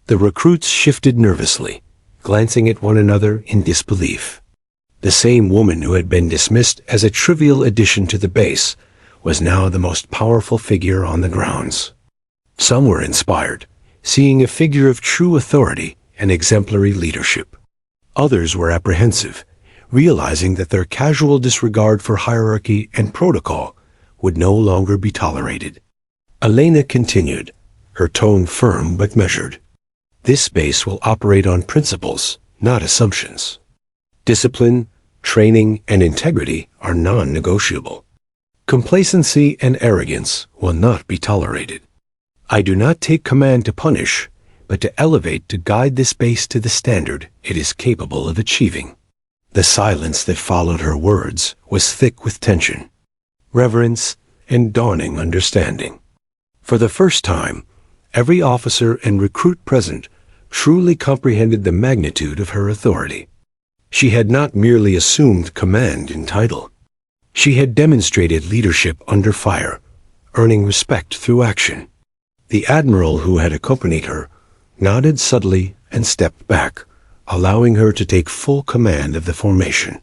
Speaker 1: The recruits shifted nervously, glancing at one another in disbelief. The same woman who had been dismissed as a trivial addition to the base was now the most powerful figure on the grounds. Some were inspired, seeing a figure of true authority and exemplary leadership. Others were apprehensive, realizing that their casual disregard for hierarchy and protocol would no longer be tolerated. Elena continued, her tone firm but measured. This base will operate on principles, not assumptions. Discipline, training, and integrity are non-negotiable. Complacency and arrogance will not be tolerated. I do not take command to punish, but to elevate, to guide this base to the standard it is capable of achieving. The silence that followed her words was thick with tension, reverence, and dawning understanding. For the first time, every officer and recruit present truly comprehended the magnitude of her authority. She had not merely assumed command in title. She had demonstrated leadership under fire, earning respect through action. The Admiral who had accompanied her nodded subtly and stepped back, allowing her to take full command of the formation.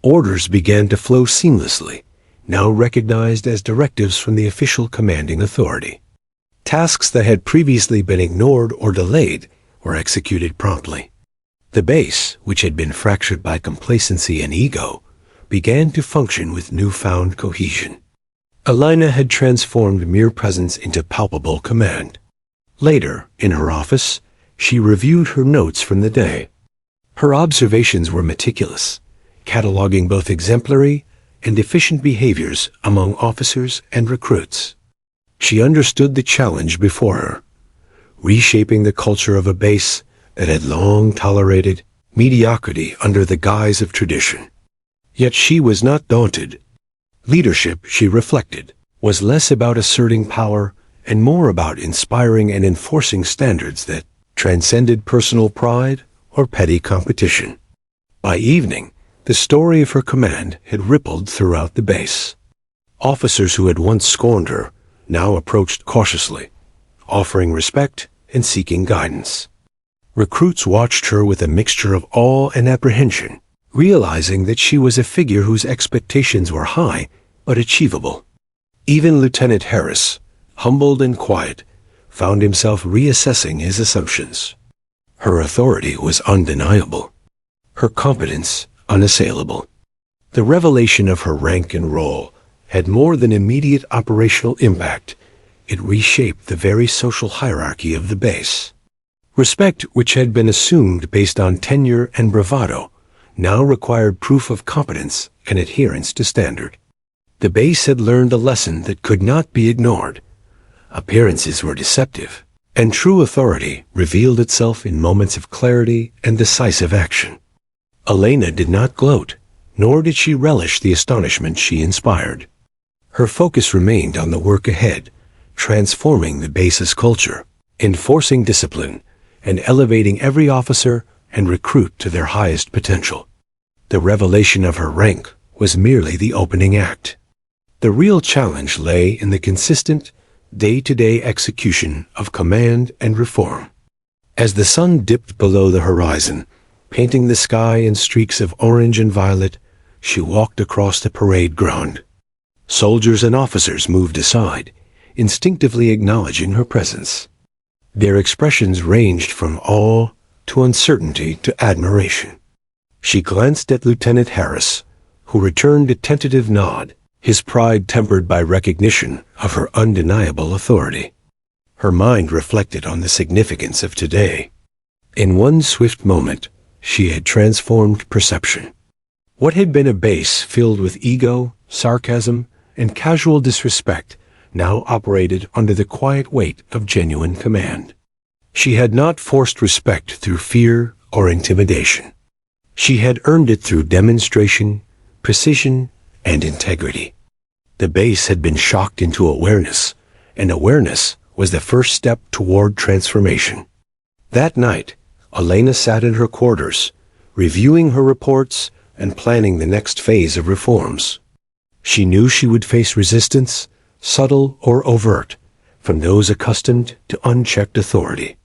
Speaker 1: Orders began to flow seamlessly, now recognized as directives from the official commanding authority. Tasks that had previously been ignored or delayed were executed promptly. The base, which had been fractured by complacency and ego, began to function with newfound cohesion. Elena had transformed mere presence into palpable command. Later, in her office, she reviewed her notes from the day. Her observations were meticulous, cataloging both exemplary and efficient behaviors among officers and recruits. She understood the challenge before her, reshaping the culture of a base that had long tolerated mediocrity under the guise of tradition. Yet she was not daunted. Leadership, she reflected, was less about asserting power and more about inspiring and enforcing standards that transcended personal pride or petty competition. By evening, the story of her command had rippled throughout the base. Officers who had once scorned her now approached cautiously, offering respect and seeking guidance. Recruits watched her with a mixture of awe and apprehension, realizing that she was a figure whose expectations were high but achievable. Even Lieutenant Harris, humbled and quiet, found himself reassessing his assumptions. Her authority was undeniable, her competence unassailable. The revelation of her rank and role had more than immediate operational impact. It reshaped the very social hierarchy of the base. Respect, which had been assumed based on tenure and bravado, now required proof of competence and adherence to standard. The base had learned a lesson that could not be ignored. Appearances were deceptive, and true authority revealed itself in moments of clarity and decisive action. Elena did not gloat, nor did she relish the astonishment she inspired. Her focus remained on the work ahead, transforming the base's culture, enforcing discipline, and elevating every officer and recruit to their highest potential. The revelation of her rank was merely the opening act. The real challenge lay in the consistent, day-to-day execution of command and reform. As the sun dipped below the horizon, painting the sky in streaks of orange and violet, she walked across the parade ground. Soldiers and officers moved aside, instinctively acknowledging her presence. Their expressions ranged from awe to uncertainty to admiration. She glanced at Lieutenant Harris, who returned a tentative nod, his pride tempered by recognition of her undeniable authority. Her mind reflected on the significance of today. In one swift moment, she had transformed perception. What had been a base filled with ego, sarcasm, and casual disrespect now operated under the quiet weight of genuine command. She had not forced respect through fear or intimidation. She had earned it through demonstration, precision, and integrity. The base had been shocked into awareness, and awareness was the first step toward transformation. That night, Elena sat in her quarters, reviewing her reports and planning the next phase of reforms. She knew she would face resistance, subtle or overt, from those accustomed to unchecked authority.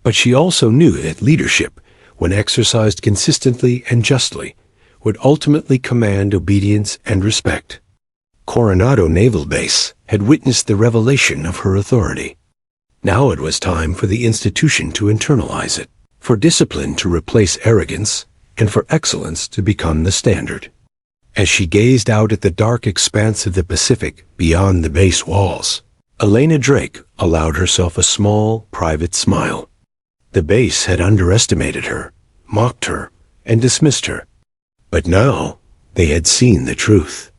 Speaker 1: But she also knew that leadership, when exercised consistently and justly, would ultimately command obedience and respect. Coronado Naval Base had witnessed the revelation of her authority. Now it was time for the institution to internalize it, for discipline to replace arrogance, and for excellence to become the standard. As she gazed out at the dark expanse of the Pacific beyond the base walls, Elena Drake allowed herself a small, private smile. The base had underestimated her, mocked her, and dismissed her. But now they had seen the truth.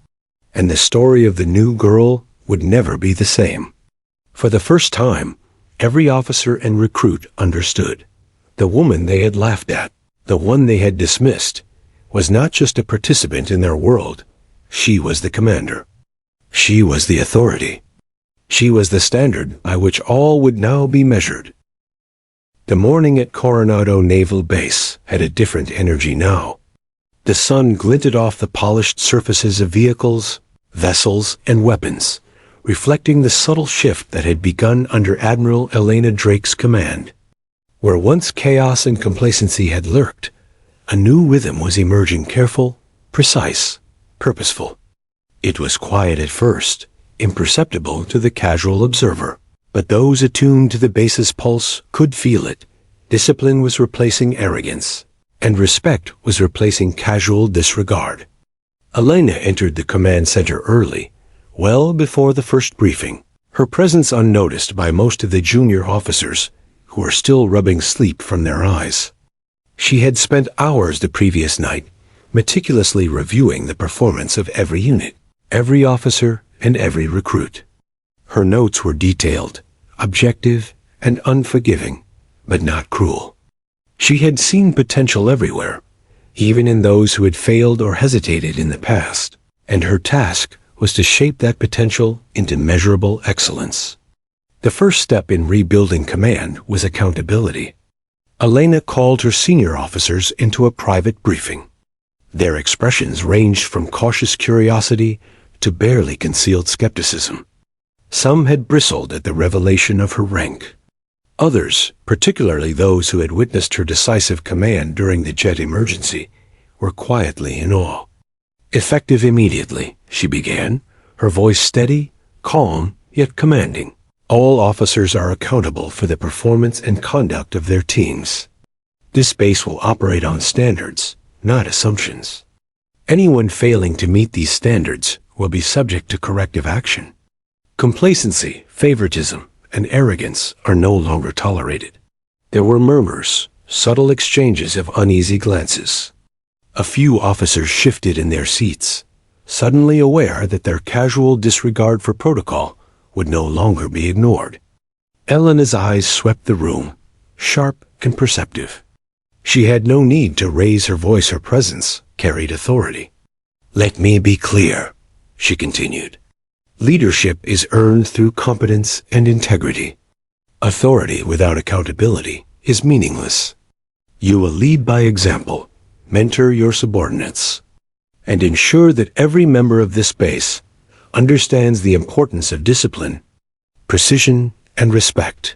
Speaker 1: And the story of the new girl would never be the same. For the first time, every officer and recruit understood. The woman they had laughed at, the one they had dismissed, was not just a participant in their world. She was the commander. She was the authority. She was the standard by which all would now be measured. The morning at Coronado Naval Base had a different energy now. The sun glinted off the polished surfaces of vehicles, vessels, and weapons, reflecting the subtle shift that had begun under Admiral Elena Drake's command. Where once chaos and complacency had lurked, a new rhythm was emerging, careful, precise, purposeful. It was quiet at first, imperceptible to the casual observer, but those attuned to the base's pulse could feel it. Discipline was replacing arrogance, and respect was replacing casual disregard. Elena entered the command center early, well before the first briefing, her presence unnoticed by most of the junior officers, who were still rubbing sleep from their eyes. She had spent hours the previous night meticulously reviewing the performance of every unit, every officer, and every recruit. Her notes were detailed, objective, and unforgiving, but not cruel. She had seen potential everywhere, even in those who had failed or hesitated in the past, and her task was to shape that potential into measurable excellence. The first step in rebuilding command was accountability. Elena called her senior officers into a private briefing. Their expressions ranged from cautious curiosity to barely concealed skepticism. Some had bristled at the revelation of her rank. Others, particularly those who had witnessed her decisive command during the jet emergency, were quietly in awe. Effective immediately, she began, her voice steady, calm, yet commanding. All officers are accountable for the performance and conduct of their teams. This base will operate on standards, not assumptions. Anyone failing to meet these standards will be subject to corrective action. Complacency, favoritism, and arrogance are no longer tolerated. There were murmurs, subtle exchanges of uneasy glances. A few officers shifted in their seats, suddenly aware that their casual disregard for protocol would no longer be ignored. Elena's eyes swept the room, sharp and perceptive. She had no need to raise her voice. Her presence carried authority. "Let me be clear," she continued. "Leadership is earned through competence and integrity. Authority without accountability is meaningless. You will lead by example, mentor your subordinates, and ensure that every member of this base understands the importance of discipline, precision, and respect."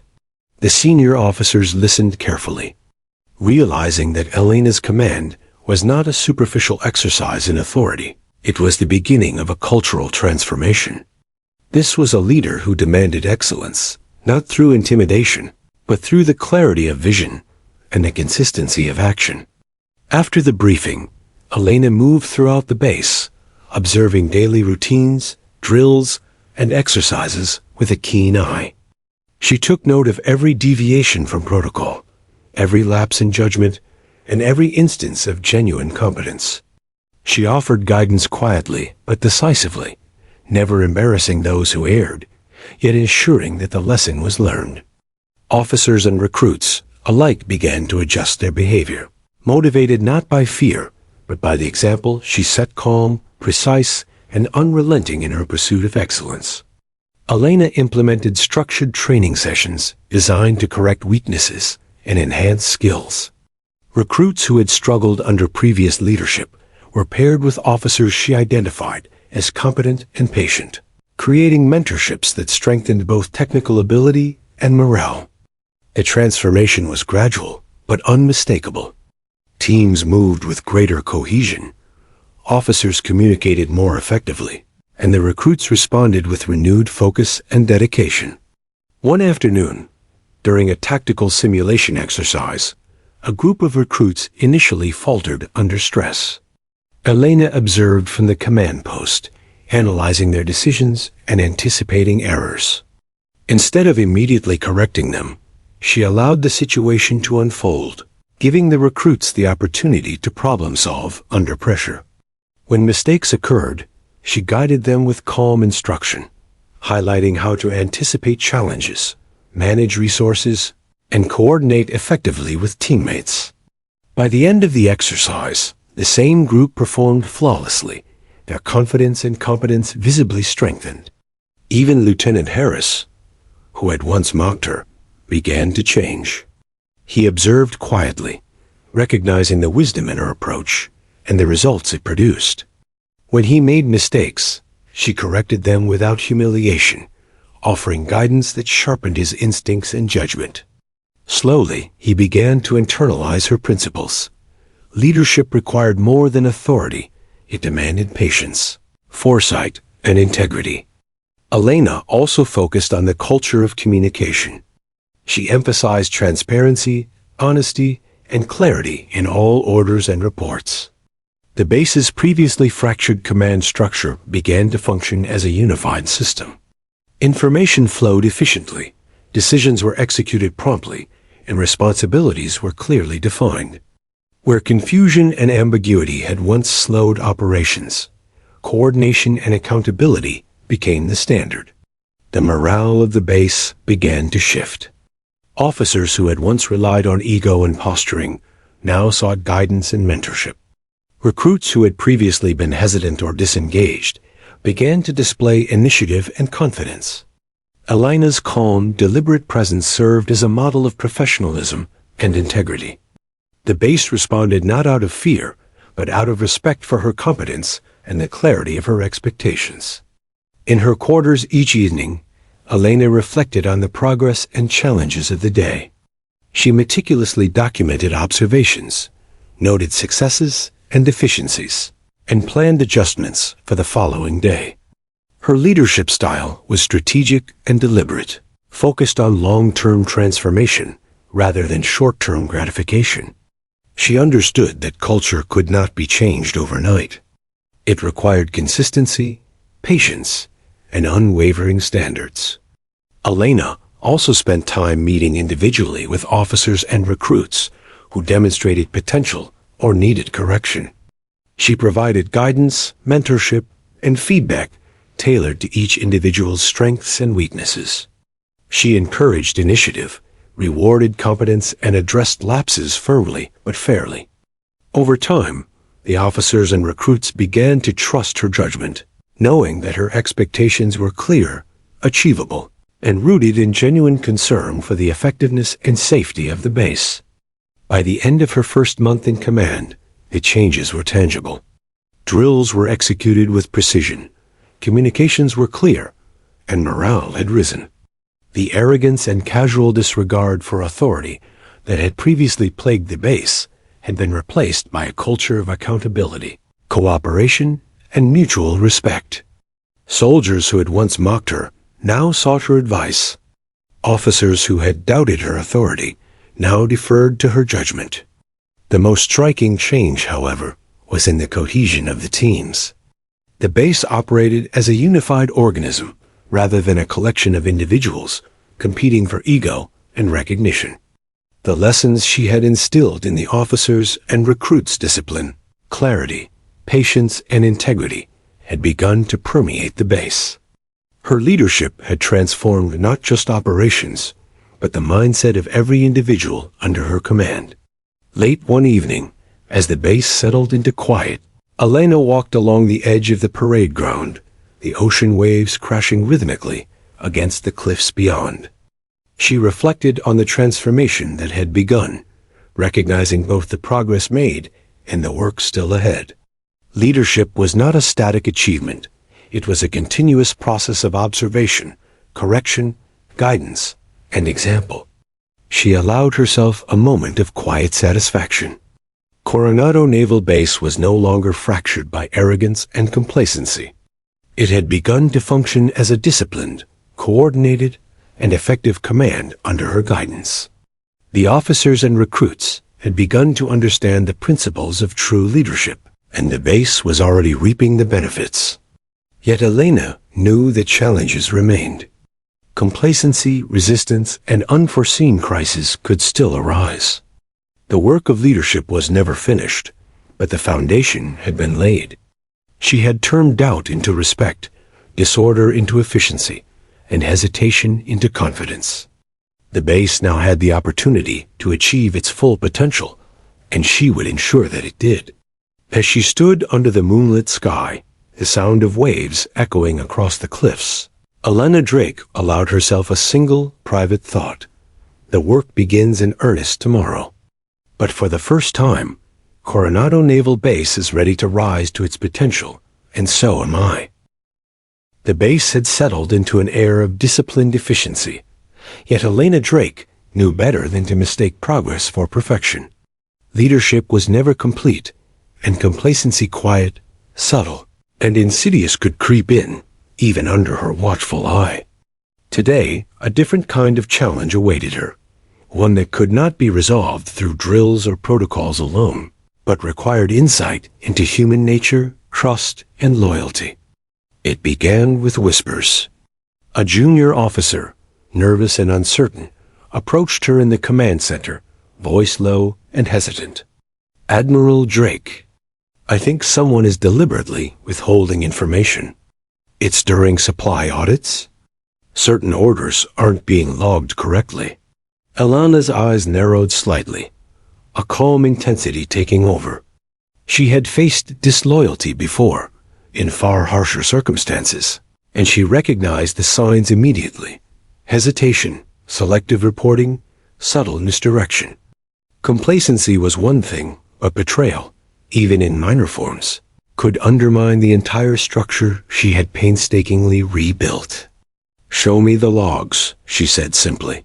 Speaker 1: The senior officers listened carefully, realizing that Elena's command was not a superficial exercise in authority. It was the beginning of a cultural transformation. This was a leader who demanded excellence, not through intimidation, but through the clarity of vision and the consistency of action. After the briefing, Elena moved throughout the base, observing daily routines, drills, and exercises with a keen eye. She took note of every deviation from protocol, every lapse in judgment, and every instance of genuine competence. She offered guidance quietly but decisively, never embarrassing those who erred, yet ensuring that the lesson was learned. Officers and recruits alike began to adjust their behavior, motivated not by fear, but by the example she set. Calm, precise, and unrelenting in her pursuit of excellence. Elena implemented structured training sessions designed to correct weaknesses and enhance skills. Recruits who had struggled under previous leadership were paired with officers she identified as competent and patient, creating mentorships that strengthened both technical ability and morale. The transformation was gradual but unmistakable. Teams moved with greater cohesion, officers communicated more effectively, and the recruits responded with renewed focus and dedication. One afternoon, during a tactical simulation exercise, a group of recruits initially faltered under stress. Elena observed from the command post, analyzing their decisions and anticipating errors. Instead of immediately correcting them, she allowed the situation to unfold, giving the recruits the opportunity to problem-solve under pressure. When mistakes occurred, she guided them with calm instruction, highlighting how to anticipate challenges, manage resources, and coordinate effectively with teammates. By the end of the exercise, the same group performed flawlessly, their confidence and competence visibly strengthened. Even Lieutenant Harris, who had once mocked her, began to change. He observed quietly, recognizing the wisdom in her approach and the results it produced. When he made mistakes, she corrected them without humiliation, offering guidance that sharpened his instincts and judgment. Slowly, he began to internalize her principles. Leadership required more than authority. It demanded patience, foresight, and integrity. Elena also focused on the culture of communication. She emphasized transparency, honesty, and clarity in all orders and reports. The base's previously fractured command structure began to function as a unified system. Information flowed efficiently, decisions were executed promptly, and responsibilities were clearly defined. Where confusion and ambiguity had once slowed operations, coordination and accountability became the standard. The morale of the base began to shift. Officers who had once relied on ego and posturing now sought guidance and mentorship. Recruits who had previously been hesitant or disengaged began to display initiative and confidence. Elena's calm, deliberate presence served as a model of professionalism and integrity. The base responded not out of fear, but out of respect for her competence and the clarity of her expectations. In her quarters each evening, Elena reflected on the progress and challenges of the day. She meticulously documented observations, noted successes and deficiencies, and planned adjustments for the following day. Her leadership style was strategic and deliberate, focused on long-term transformation rather than short-term gratification. She understood that culture could not be changed overnight. It required consistency, patience, and unwavering standards. Elena also spent time meeting individually with officers and recruits who demonstrated potential or needed correction. She provided guidance, mentorship, and feedback tailored to each individual's strengths and weaknesses. She encouraged initiative, rewarded competence, and addressed lapses firmly but fairly. Over time, the officers and recruits began to trust her judgment, knowing that her expectations were clear, achievable, and rooted in genuine concern for the effectiveness and safety of the base. By the end of her first month in command, the changes were tangible. Drills were executed with precision, communications were clear, and morale had risen. The arrogance and casual disregard for authority that had previously plagued the base had been replaced by a culture of accountability, cooperation, and mutual respect. Soldiers who had once mocked her now sought her advice. Officers who had doubted her authority now deferred to her judgment. The most striking change, however, was in the cohesion of the teams. The base operated as a unified organism rather than a collection of individuals competing for ego and recognition. The lessons she had instilled in the officers and recruits' discipline, clarity, patience, and integrity had begun to permeate the base. Her leadership had transformed not just operations, but the mindset of every individual under her command. Late one evening, as the base settled into quiet, Elena walked along the edge of the parade ground, the ocean waves crashing rhythmically against the cliffs beyond. She reflected on the transformation that had begun, recognizing both the progress made and the work still ahead. Leadership was not a static achievement. It was a continuous process of observation, correction, guidance, and example. She allowed herself a moment of quiet satisfaction. Coronado Naval Base was no longer fractured by arrogance and complacency. It had begun to function as a disciplined, coordinated, and effective command under her guidance. The officers and recruits had begun to understand the principles of true leadership, and the base was already reaping the benefits. Yet Elena knew that challenges remained. Complacency, resistance, and unforeseen crises could still arise. The work of leadership was never finished, but the foundation had been laid. She had turned doubt into respect, disorder into efficiency, and hesitation into confidence. The base now had the opportunity to achieve its full potential, and she would ensure that it did. As she stood under the moonlit sky, the sound of waves echoing across the cliffs, Elena Drake allowed herself a single, private thought. The work begins in earnest tomorrow. But for the first time, Coronado Naval Base is ready to rise to its potential, and so am I. The base had settled into an air of disciplined efficiency, yet Elena Drake knew better than to mistake progress for perfection. Leadership was never complete, and complacency quiet, subtle, and insidious could creep in, even under her watchful eye. Today, a different kind of challenge awaited her, one that could not be resolved through drills or protocols alone, but required insight into human nature, trust, and loyalty. It began with whispers. A junior officer, nervous and uncertain, approached her in the command center, voice low and hesitant. "Admiral Drake, I think someone is deliberately withholding information. It's during supply audits. Certain orders aren't being logged correctly." Elena's eyes narrowed slightly, a calm intensity taking over. She had faced disloyalty before, in far harsher circumstances, and she recognized the signs immediately: hesitation, selective reporting, subtle misdirection. Complacency was one thing, but betrayal, even in minor forms, could undermine the entire structure she had painstakingly rebuilt. "Show me the logs," she said simply.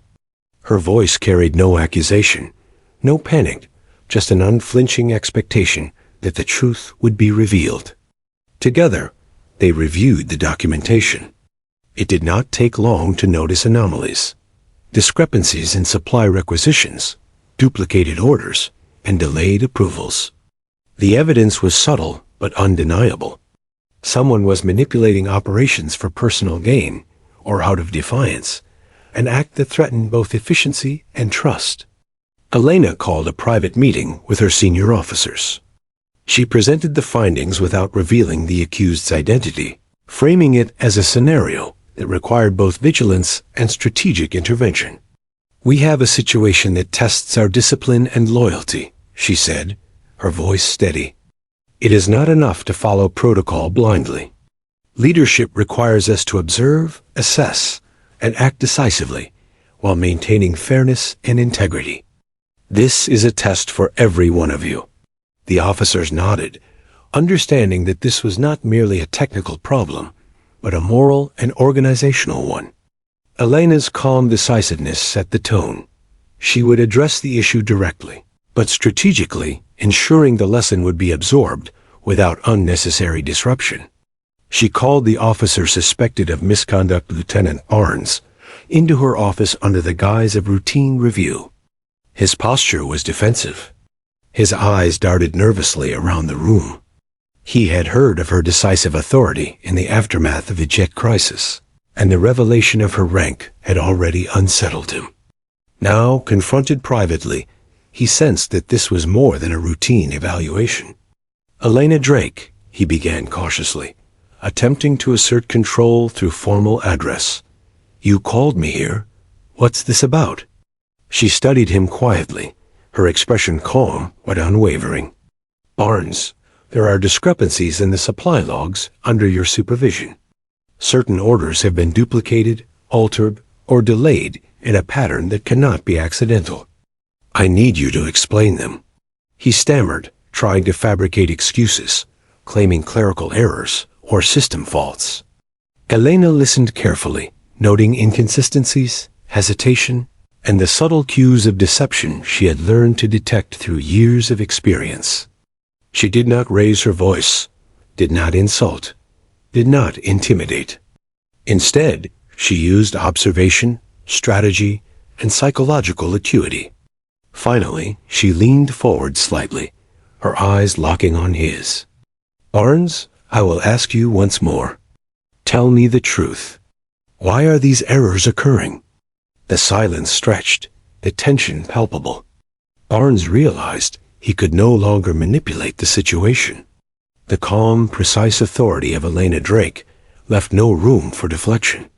Speaker 1: Her voice carried no accusation, no panic, just an unflinching expectation that the truth would be revealed. Together, they reviewed the documentation. It did not take long to notice anomalies, discrepancies in supply requisitions, duplicated orders, and delayed approvals. The evidence was subtle but undeniable. Someone was manipulating operations for personal gain or out of defiance, an act that threatened both efficiency and trust. Elena called a private meeting with her senior officers. She presented the findings without revealing the accused's identity, framing it as a scenario that required both vigilance and strategic intervention. "We have a situation that tests our discipline and loyalty," she said, her voice steady. "It is not enough to follow protocol blindly. Leadership requires us to observe, assess, and act decisively while maintaining fairness and integrity. This is a test for every one of you." The officers nodded, understanding that this was not merely a technical problem, but a moral and organizational one. Elena's calm decisiveness set the tone. She would address the issue directly, but strategically, ensuring the lesson would be absorbed without unnecessary disruption. She called the officer suspected of misconduct, Lieutenant Barnes, into her office under the guise of routine review. His posture was defensive. His eyes darted nervously around the room. He had heard of her decisive authority in the aftermath of the jet crisis, and the revelation of her rank had already unsettled him. Now, confronted privately, he sensed that this was more than a routine evaluation. "Elena Drake," he began cautiously, attempting to assert control through formal address. "You called me here. What's this about?" She studied him quietly, her expression calm but unwavering. "Barnes, There are discrepancies in the supply logs under your supervision. Certain orders have been duplicated, altered, or delayed in a pattern that cannot be accidental. I need you to explain them. He stammered, trying to fabricate excuses, claiming clerical errors or system faults. Elena listened carefully, noting inconsistencies, hesitation, and the subtle cues of deception she had learned to detect through years of experience. She did not raise her voice, did not insult, did not intimidate. Instead, she used observation, strategy, and psychological acuity. Finally, she leaned forward slightly, her eyes locking on his. Barnes, I will ask you once more. Tell me the truth. Why are these errors occurring? The silence stretched, the tension palpable. Barnes realized he could no longer manipulate the situation. The calm, precise authority of Elena Drake left no room for deflection.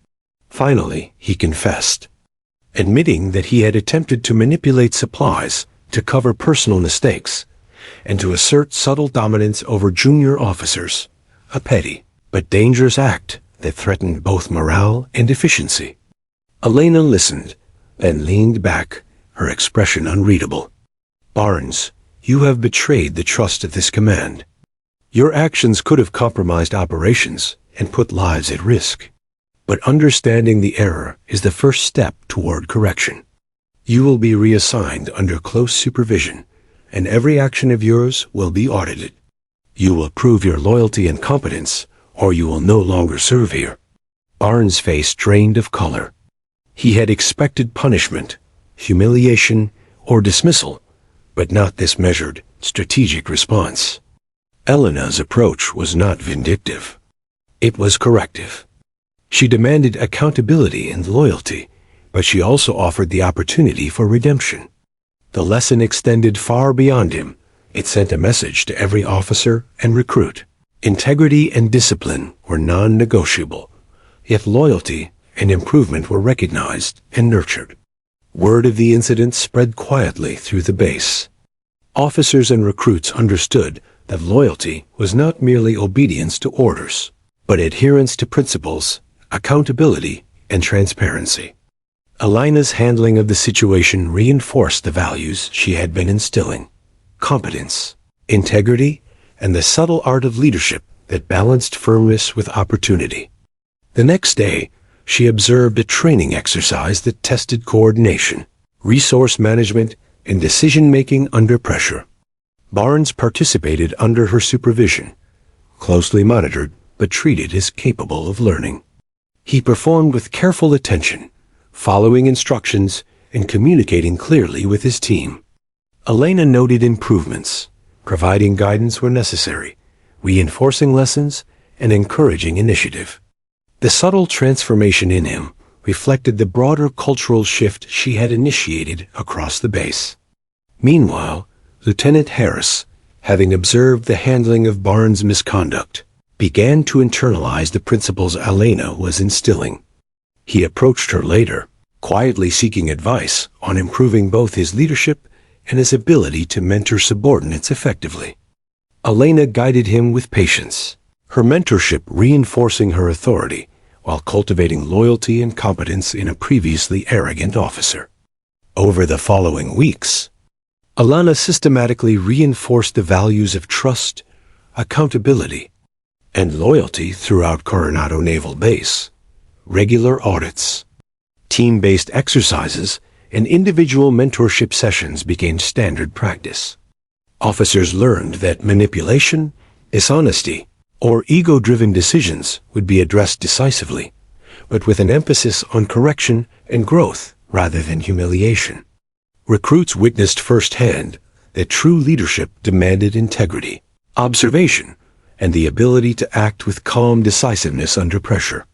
Speaker 1: Finally, he confessed, admitting that he had attempted to manipulate supplies to cover personal mistakes and to assert subtle dominance over junior officers, a petty but dangerous act that threatened both morale and efficiency. Elena listened, then leaned back, her expression unreadable. Barnes, you have betrayed the trust of this command. Your actions could have compromised operations and put lives at risk. But understanding the error is the first step toward correction. You will be reassigned under close supervision, and every action of yours will be audited. You will prove your loyalty and competence, or you will no longer serve here. Barnes' face drained of color. He had expected punishment, humiliation, or dismissal, but not this measured, strategic response. Elena's approach was not vindictive. It was corrective. She demanded accountability and loyalty, but she also offered the opportunity for redemption. The lesson extended far beyond him. It sent a message to every officer and recruit. Integrity and discipline were non-negotiable, yet loyalty and improvement were recognized and nurtured. Word of the incident spread quietly through the base. Officers and recruits understood that loyalty was not merely obedience to orders, but adherence to principles, accountability, and transparency. Elena's handling of the situation reinforced the values she had been instilling: competence, integrity, and the subtle art of leadership that balanced firmness with opportunity. The next day, she observed a training exercise that tested coordination, resource management, and decision-making under pressure. Barnes participated under her supervision, closely monitored but treated as capable of learning. He performed with careful attention, following instructions and communicating clearly with his team. Elena noted improvements, providing guidance where necessary, reinforcing lessons, and encouraging initiative. The subtle transformation in him reflected the broader cultural shift she had initiated across the base. Meanwhile, Lieutenant Harris, having observed the handling of Barnes' misconduct, began to internalize the principles Elena was instilling. He approached her later, quietly seeking advice on improving both his leadership and his ability to mentor subordinates effectively. Elena guided him with patience, her mentorship reinforcing her authority while cultivating loyalty and competence in a previously arrogant officer. Over the following weeks, Elena systematically reinforced the values of trust, accountability, and loyalty throughout Coronado Naval Base. Regular audits, team-based exercises, and individual mentorship sessions became standard practice. Officers learned that manipulation, dishonesty, or ego-driven decisions would be addressed decisively, but with an emphasis on correction and growth rather than humiliation. Recruits witnessed firsthand that true leadership demanded integrity, observation, and the ability to act with calm decisiveness under pressure.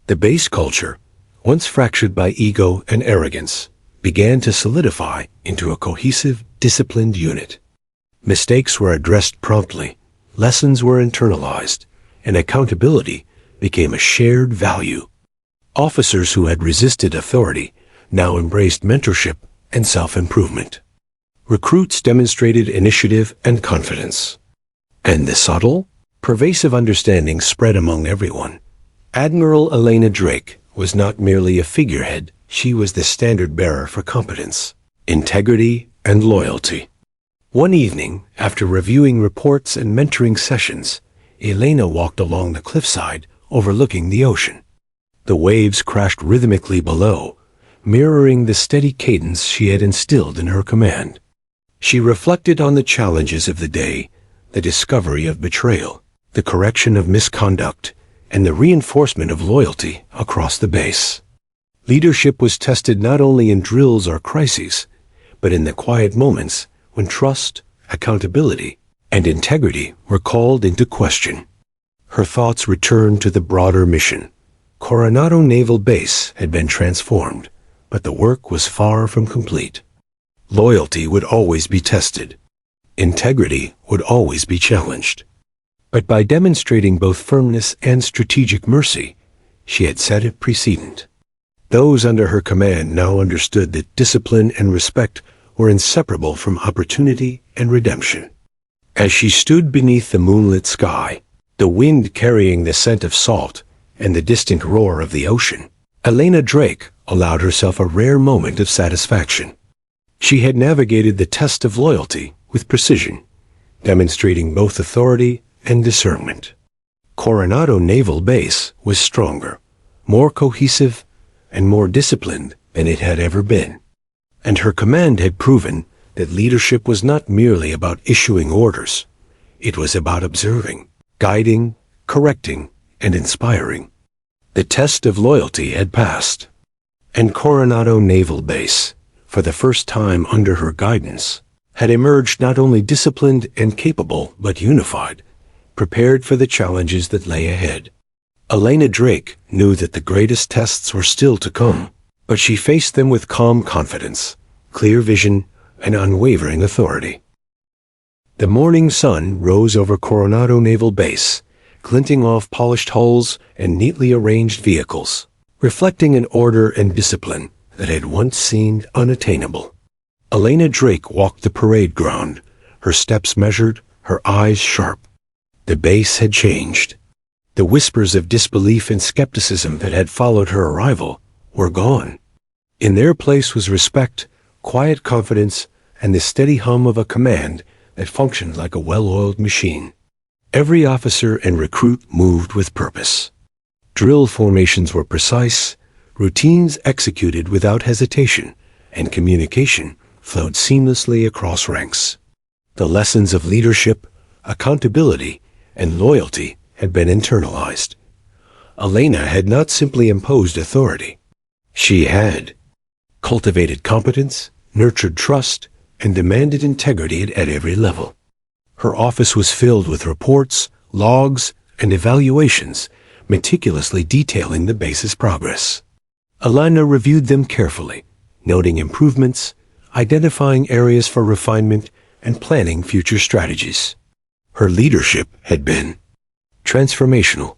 Speaker 1: The base culture, once fractured by ego and arrogance, began to solidify into a cohesive, disciplined unit. Mistakes were addressed promptly, lessons were internalized, and accountability became a shared value. Officers who had resisted authority now embraced mentorship and self-improvement. Recruits demonstrated initiative and confidence. And the subtle, pervasive understanding spread among everyone. Admiral Elena Drake was not merely a figurehead, she was the standard-bearer for competence, integrity, and loyalty. One evening, after reviewing reports and mentoring sessions, Elena walked along the cliffside overlooking the ocean. The waves crashed rhythmically below, mirroring the steady cadence she had instilled in her command. She reflected on the challenges of the day, the discovery of betrayal, the correction of misconduct, and the reinforcement of loyalty across the base. Leadership was tested not only in drills or crises, but in the quiet moments when trust, accountability, and integrity were called into question. Her thoughts returned to the broader mission. Coronado Naval Base had been transformed, but the work was far from complete. Loyalty would always be tested. Integrity would always be challenged. But by demonstrating both firmness and strategic mercy, she had set a precedent. Those under her command now understood that discipline and respect were inseparable from opportunity and redemption. As she stood beneath the moonlit sky, the wind carrying the scent of salt and the distant roar of the ocean, Elena Drake allowed herself a rare moment of satisfaction. She had navigated the test of loyalty with precision, demonstrating both authority and discernment. Coronado Naval Base was stronger, more cohesive, and more disciplined than it had ever been. And her command had proven that leadership was not merely about issuing orders. It was about observing, guiding, correcting, and inspiring. The test of loyalty had passed, and Coronado Naval Base, for the first time under her guidance, had emerged not only disciplined and capable, but unified, prepared for the challenges that lay ahead. Elena Drake knew that the greatest tests were still to come, but she faced them with calm confidence, clear vision, and unwavering authority. The morning sun rose over Coronado Naval Base, glinting off polished hulls and neatly arranged vehicles, reflecting an order and discipline that had once seemed unattainable. Elena Drake walked the parade ground, her steps measured, her eyes sharp. The base had changed. The whispers of disbelief and skepticism that had followed her arrival were gone. In their place was respect, quiet confidence, and the steady hum of a command that functioned like a well-oiled machine. Every officer and recruit moved with purpose. Drill formations were precise, routines executed without hesitation, and communication flowed seamlessly across ranks. The lessons of leadership, accountability, and loyalty had been internalized. Elena had not simply imposed authority. She had cultivated competence, nurtured trust, and demanded integrity at every level. Her office was filled with reports, logs, and evaluations, meticulously detailing the base's progress. Elena reviewed them carefully, noting improvements, identifying areas for refinement, and planning future strategies. Her leadership had been transformational,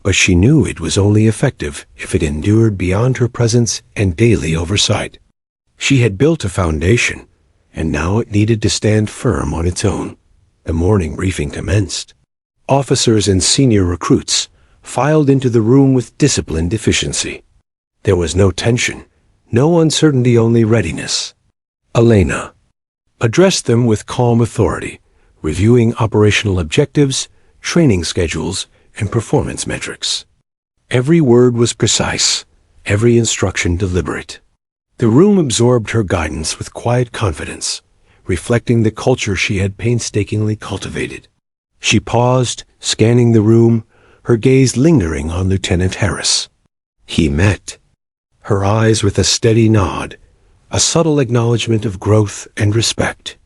Speaker 1: but she knew it was only effective if it endured beyond her presence and daily oversight. She had built a foundation, and now it needed to stand firm on its own. The morning briefing commenced. Officers and senior recruits filed into the room with disciplined efficiency. There was no tension, no uncertainty, only readiness. Elena addressed them with calm authority, reviewing operational objectives, training schedules, and performance metrics. Every word was precise, every instruction deliberate. The room absorbed her guidance with quiet confidence, reflecting the culture she had painstakingly cultivated. She paused, scanning the room, her gaze lingering on Lieutenant Harris. He met her eyes with a steady nod, a subtle acknowledgement of growth and respect.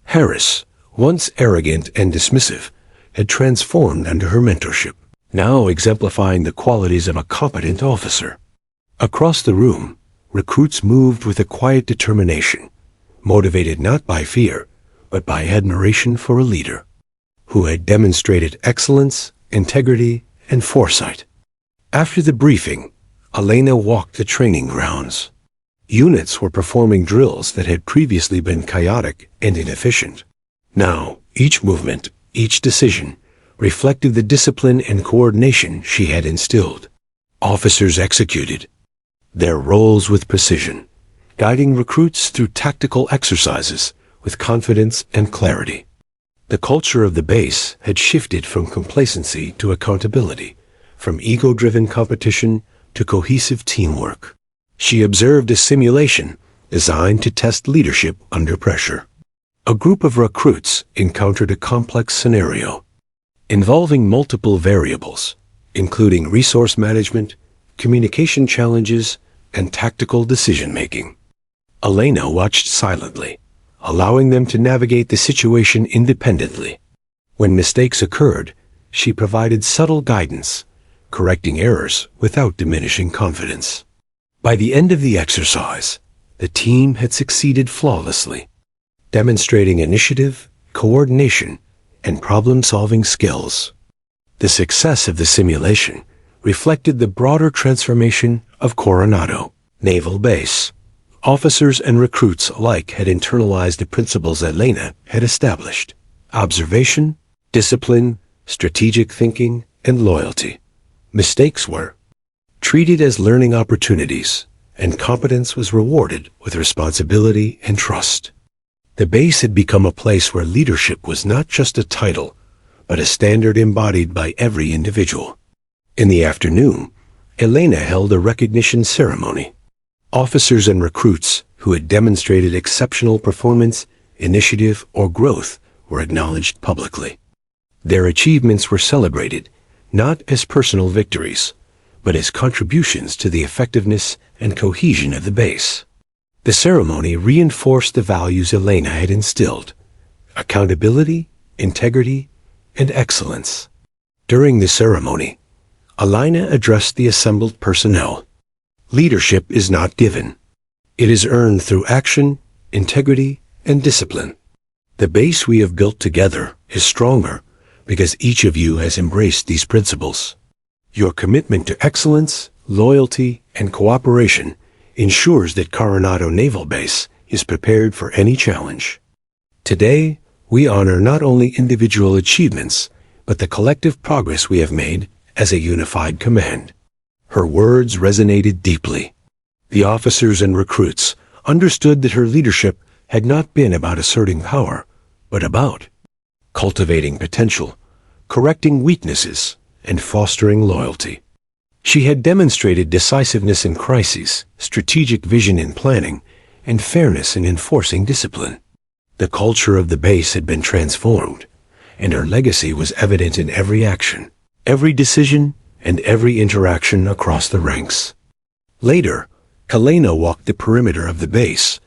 Speaker 1: Harris, once arrogant and dismissive, had transformed under her mentorship, now exemplifying the qualities of a competent officer. Across the room, recruits moved with a quiet determination, motivated not by fear, but by admiration for a leader who had demonstrated excellence, integrity, and foresight. After the briefing, Elena walked the training grounds. Units were performing drills that had previously been chaotic and inefficient. Now, each movement, Each decision reflected the discipline and coordination she had instilled. Officers executed their roles with precision, guiding recruits through tactical exercises with confidence and clarity. The culture of the base had shifted from complacency to accountability, from ego-driven competition to cohesive teamwork. She observed a simulation designed to test leadership under pressure. A group of recruits encountered a complex scenario involving multiple variables, including resource management, communication challenges, and tactical decision-making. Elena watched silently, allowing them to navigate the situation independently. When mistakes occurred, she provided subtle guidance, correcting errors without diminishing confidence. By the end of the exercise, the team had succeeded flawlessly, demonstrating initiative, coordination, and problem-solving skills. The success of the simulation reflected the broader transformation of Coronado Naval Base. Officers and recruits alike had internalized the principles Elena had established: observation, discipline, strategic thinking, and loyalty. Mistakes were treated as learning opportunities, and competence was rewarded with responsibility and trust. The base had become a place where leadership was not just a title, but a standard embodied by every individual. In the afternoon, Elena held a recognition ceremony. Officers and recruits who had demonstrated exceptional performance, initiative, or growth were acknowledged publicly. Their achievements were celebrated not as personal victories, but as contributions to the effectiveness and cohesion of the base. The ceremony reinforced the values Elena had instilled: accountability, integrity, and excellence. During the ceremony, Elena addressed the assembled personnel. Leadership is not given. It is earned through action, integrity, and discipline. The base we have built together is stronger because each of you has embraced these principles. Your commitment to excellence, loyalty, and cooperation ensures that Coronado Naval Base is prepared for any challenge. Today, we honor not only individual achievements, but the collective progress we have made as a unified command. Her words resonated deeply. The officers and recruits understood that her leadership had not been about asserting power, but about cultivating potential, correcting weaknesses, and fostering loyalty. She had demonstrated decisiveness in crises, strategic vision in planning, and fairness in enforcing discipline. The culture of the base had been transformed, and her legacy was evident in every action, every decision, and every interaction across the ranks. Later, Elena walked the perimeter of the base,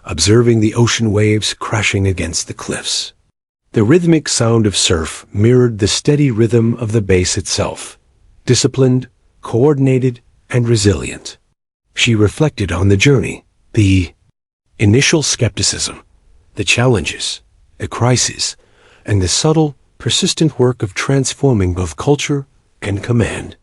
Speaker 1: observing the ocean waves crashing against the cliffs. The rhythmic sound of surf mirrored the steady rhythm of the base itself, disciplined, coordinated, and resilient. She reflected on the journey, the initial skepticism, the challenges, the crises, and the subtle, persistent work of transforming both culture and command.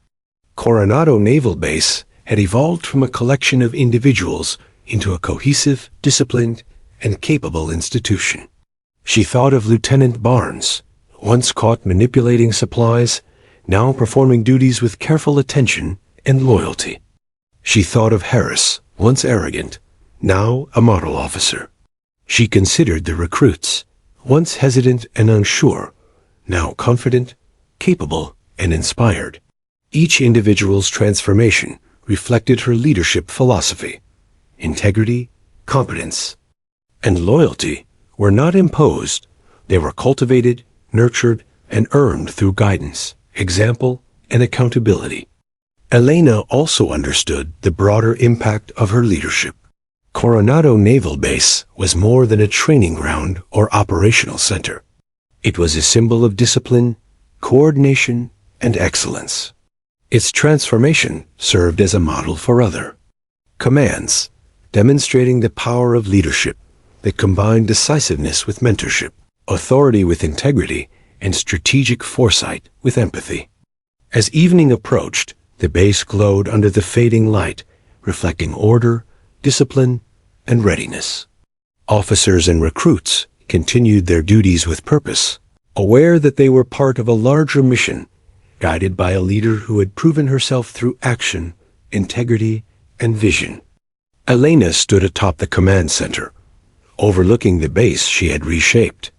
Speaker 1: Coronado Naval Base had evolved from a collection of individuals into a cohesive, disciplined, and capable institution. She thought of Lieutenant Barnes, once caught manipulating supplies, now performing duties with careful attention and loyalty. She thought of Harris, once arrogant, now a model officer. She considered the recruits, once hesitant and unsure, now confident, capable, and inspired. Each individual's transformation reflected her leadership philosophy. Integrity, competence, and loyalty were not imposed. They were cultivated, nurtured, and earned through guidance, example, and accountability. Elena also understood the broader impact of her leadership. Coronado Naval Base was more than a training ground or operational center. It was a symbol of discipline, coordination, and excellence. Its transformation served as a model for other commands, demonstrating the power of leadership that combined decisiveness with mentorship, authority with integrity, and strategic foresight with empathy. As evening approached, the base glowed under the fading light, reflecting order, discipline, and readiness. Officers and recruits continued their duties with purpose, aware that they were part of a larger mission, guided by a leader who had proven herself through action, integrity, and vision. Elena stood atop the command center, overlooking the base she had reshaped.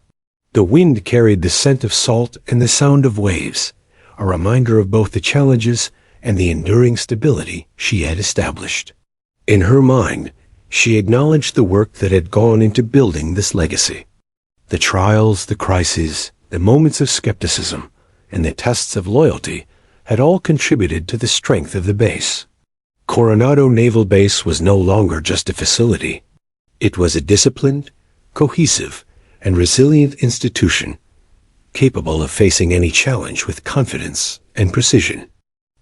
Speaker 1: The wind carried the scent of salt and the sound of waves, a reminder of both the challenges and the enduring stability she had established. In her mind, she acknowledged the work that had gone into building this legacy. The trials, the crises, the moments of skepticism, and the tests of loyalty had all contributed to the strength of the base. Coronado Naval Base was no longer just a facility. It was a disciplined, cohesive, and resilient institution, capable of facing any challenge with confidence and precision.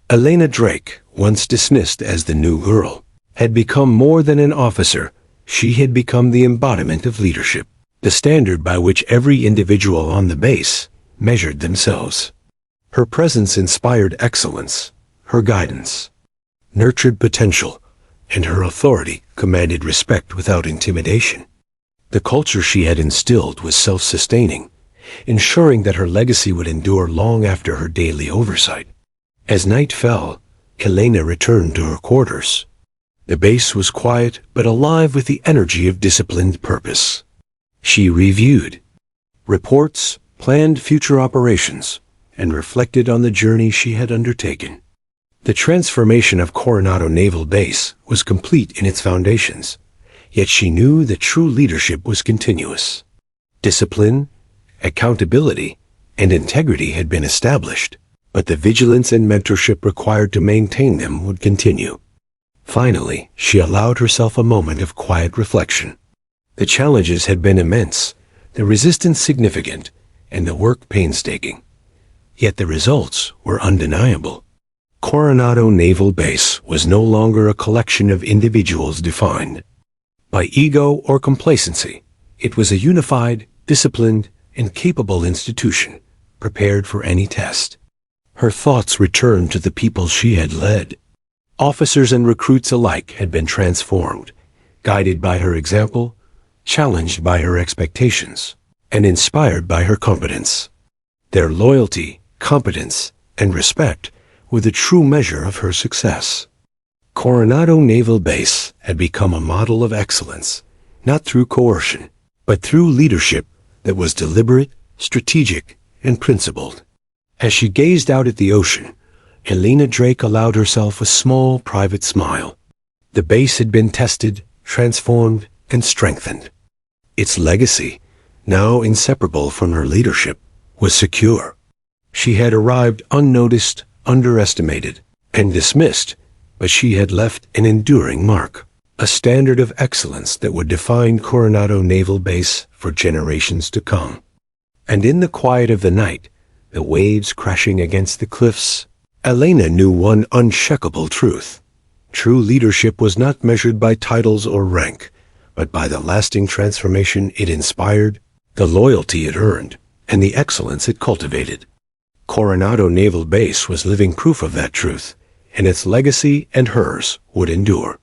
Speaker 1: Elena Drake, once dismissed as the new girl, had become more than an officer. She had become the embodiment of leadership, the standard by which every individual on the base measured themselves. Her presence inspired excellence, her guidance nurtured potential, and her authority commanded respect without intimidation. The culture she had instilled was self-sustaining, ensuring that her legacy would endure long after her daily oversight. As night fell, Elena returned to her quarters. The base was quiet but alive with the energy of disciplined purpose. She reviewed reports, planned future operations, and reflected on the journey she had undertaken. The transformation of Coronado Naval Base was complete in its foundations, yet she knew that true leadership was continuous. Discipline, accountability, and integrity had been established, but the vigilance and mentorship required to maintain them would continue. Finally, she allowed herself a moment of quiet reflection. The challenges had been immense, the resistance significant, and the work painstaking. Yet the results were undeniable. Coronado Naval Base was no longer a collection of individuals defined by ego or complacency. It was a unified, disciplined, and capable institution, prepared for any test. Her thoughts returned to the people she had led. Officers and recruits alike had been transformed, guided by her example, challenged by her expectations, and inspired by her competence. Their loyalty, competence, and respect were the true measure of her success. Coronado Naval Base had become a model of excellence, not through coercion, but through leadership that was deliberate, strategic, and principled. As she gazed out at the ocean, Elena Drake allowed herself a small, private smile. The base had been tested, transformed, and strengthened. Its legacy, now inseparable from her leadership, was secure. She had arrived unnoticed, underestimated, and dismissed, but she had left an enduring mark, a standard of excellence that would define Coronado Naval Base for generations to come. And in the quiet of the night, the waves crashing against the cliffs, Elena knew one unshakable truth. True leadership was not measured by titles or rank, but by the lasting transformation it inspired, the loyalty it earned, and the excellence it cultivated. Coronado Naval Base was living proof of that truth, and its legacy and hers would endure.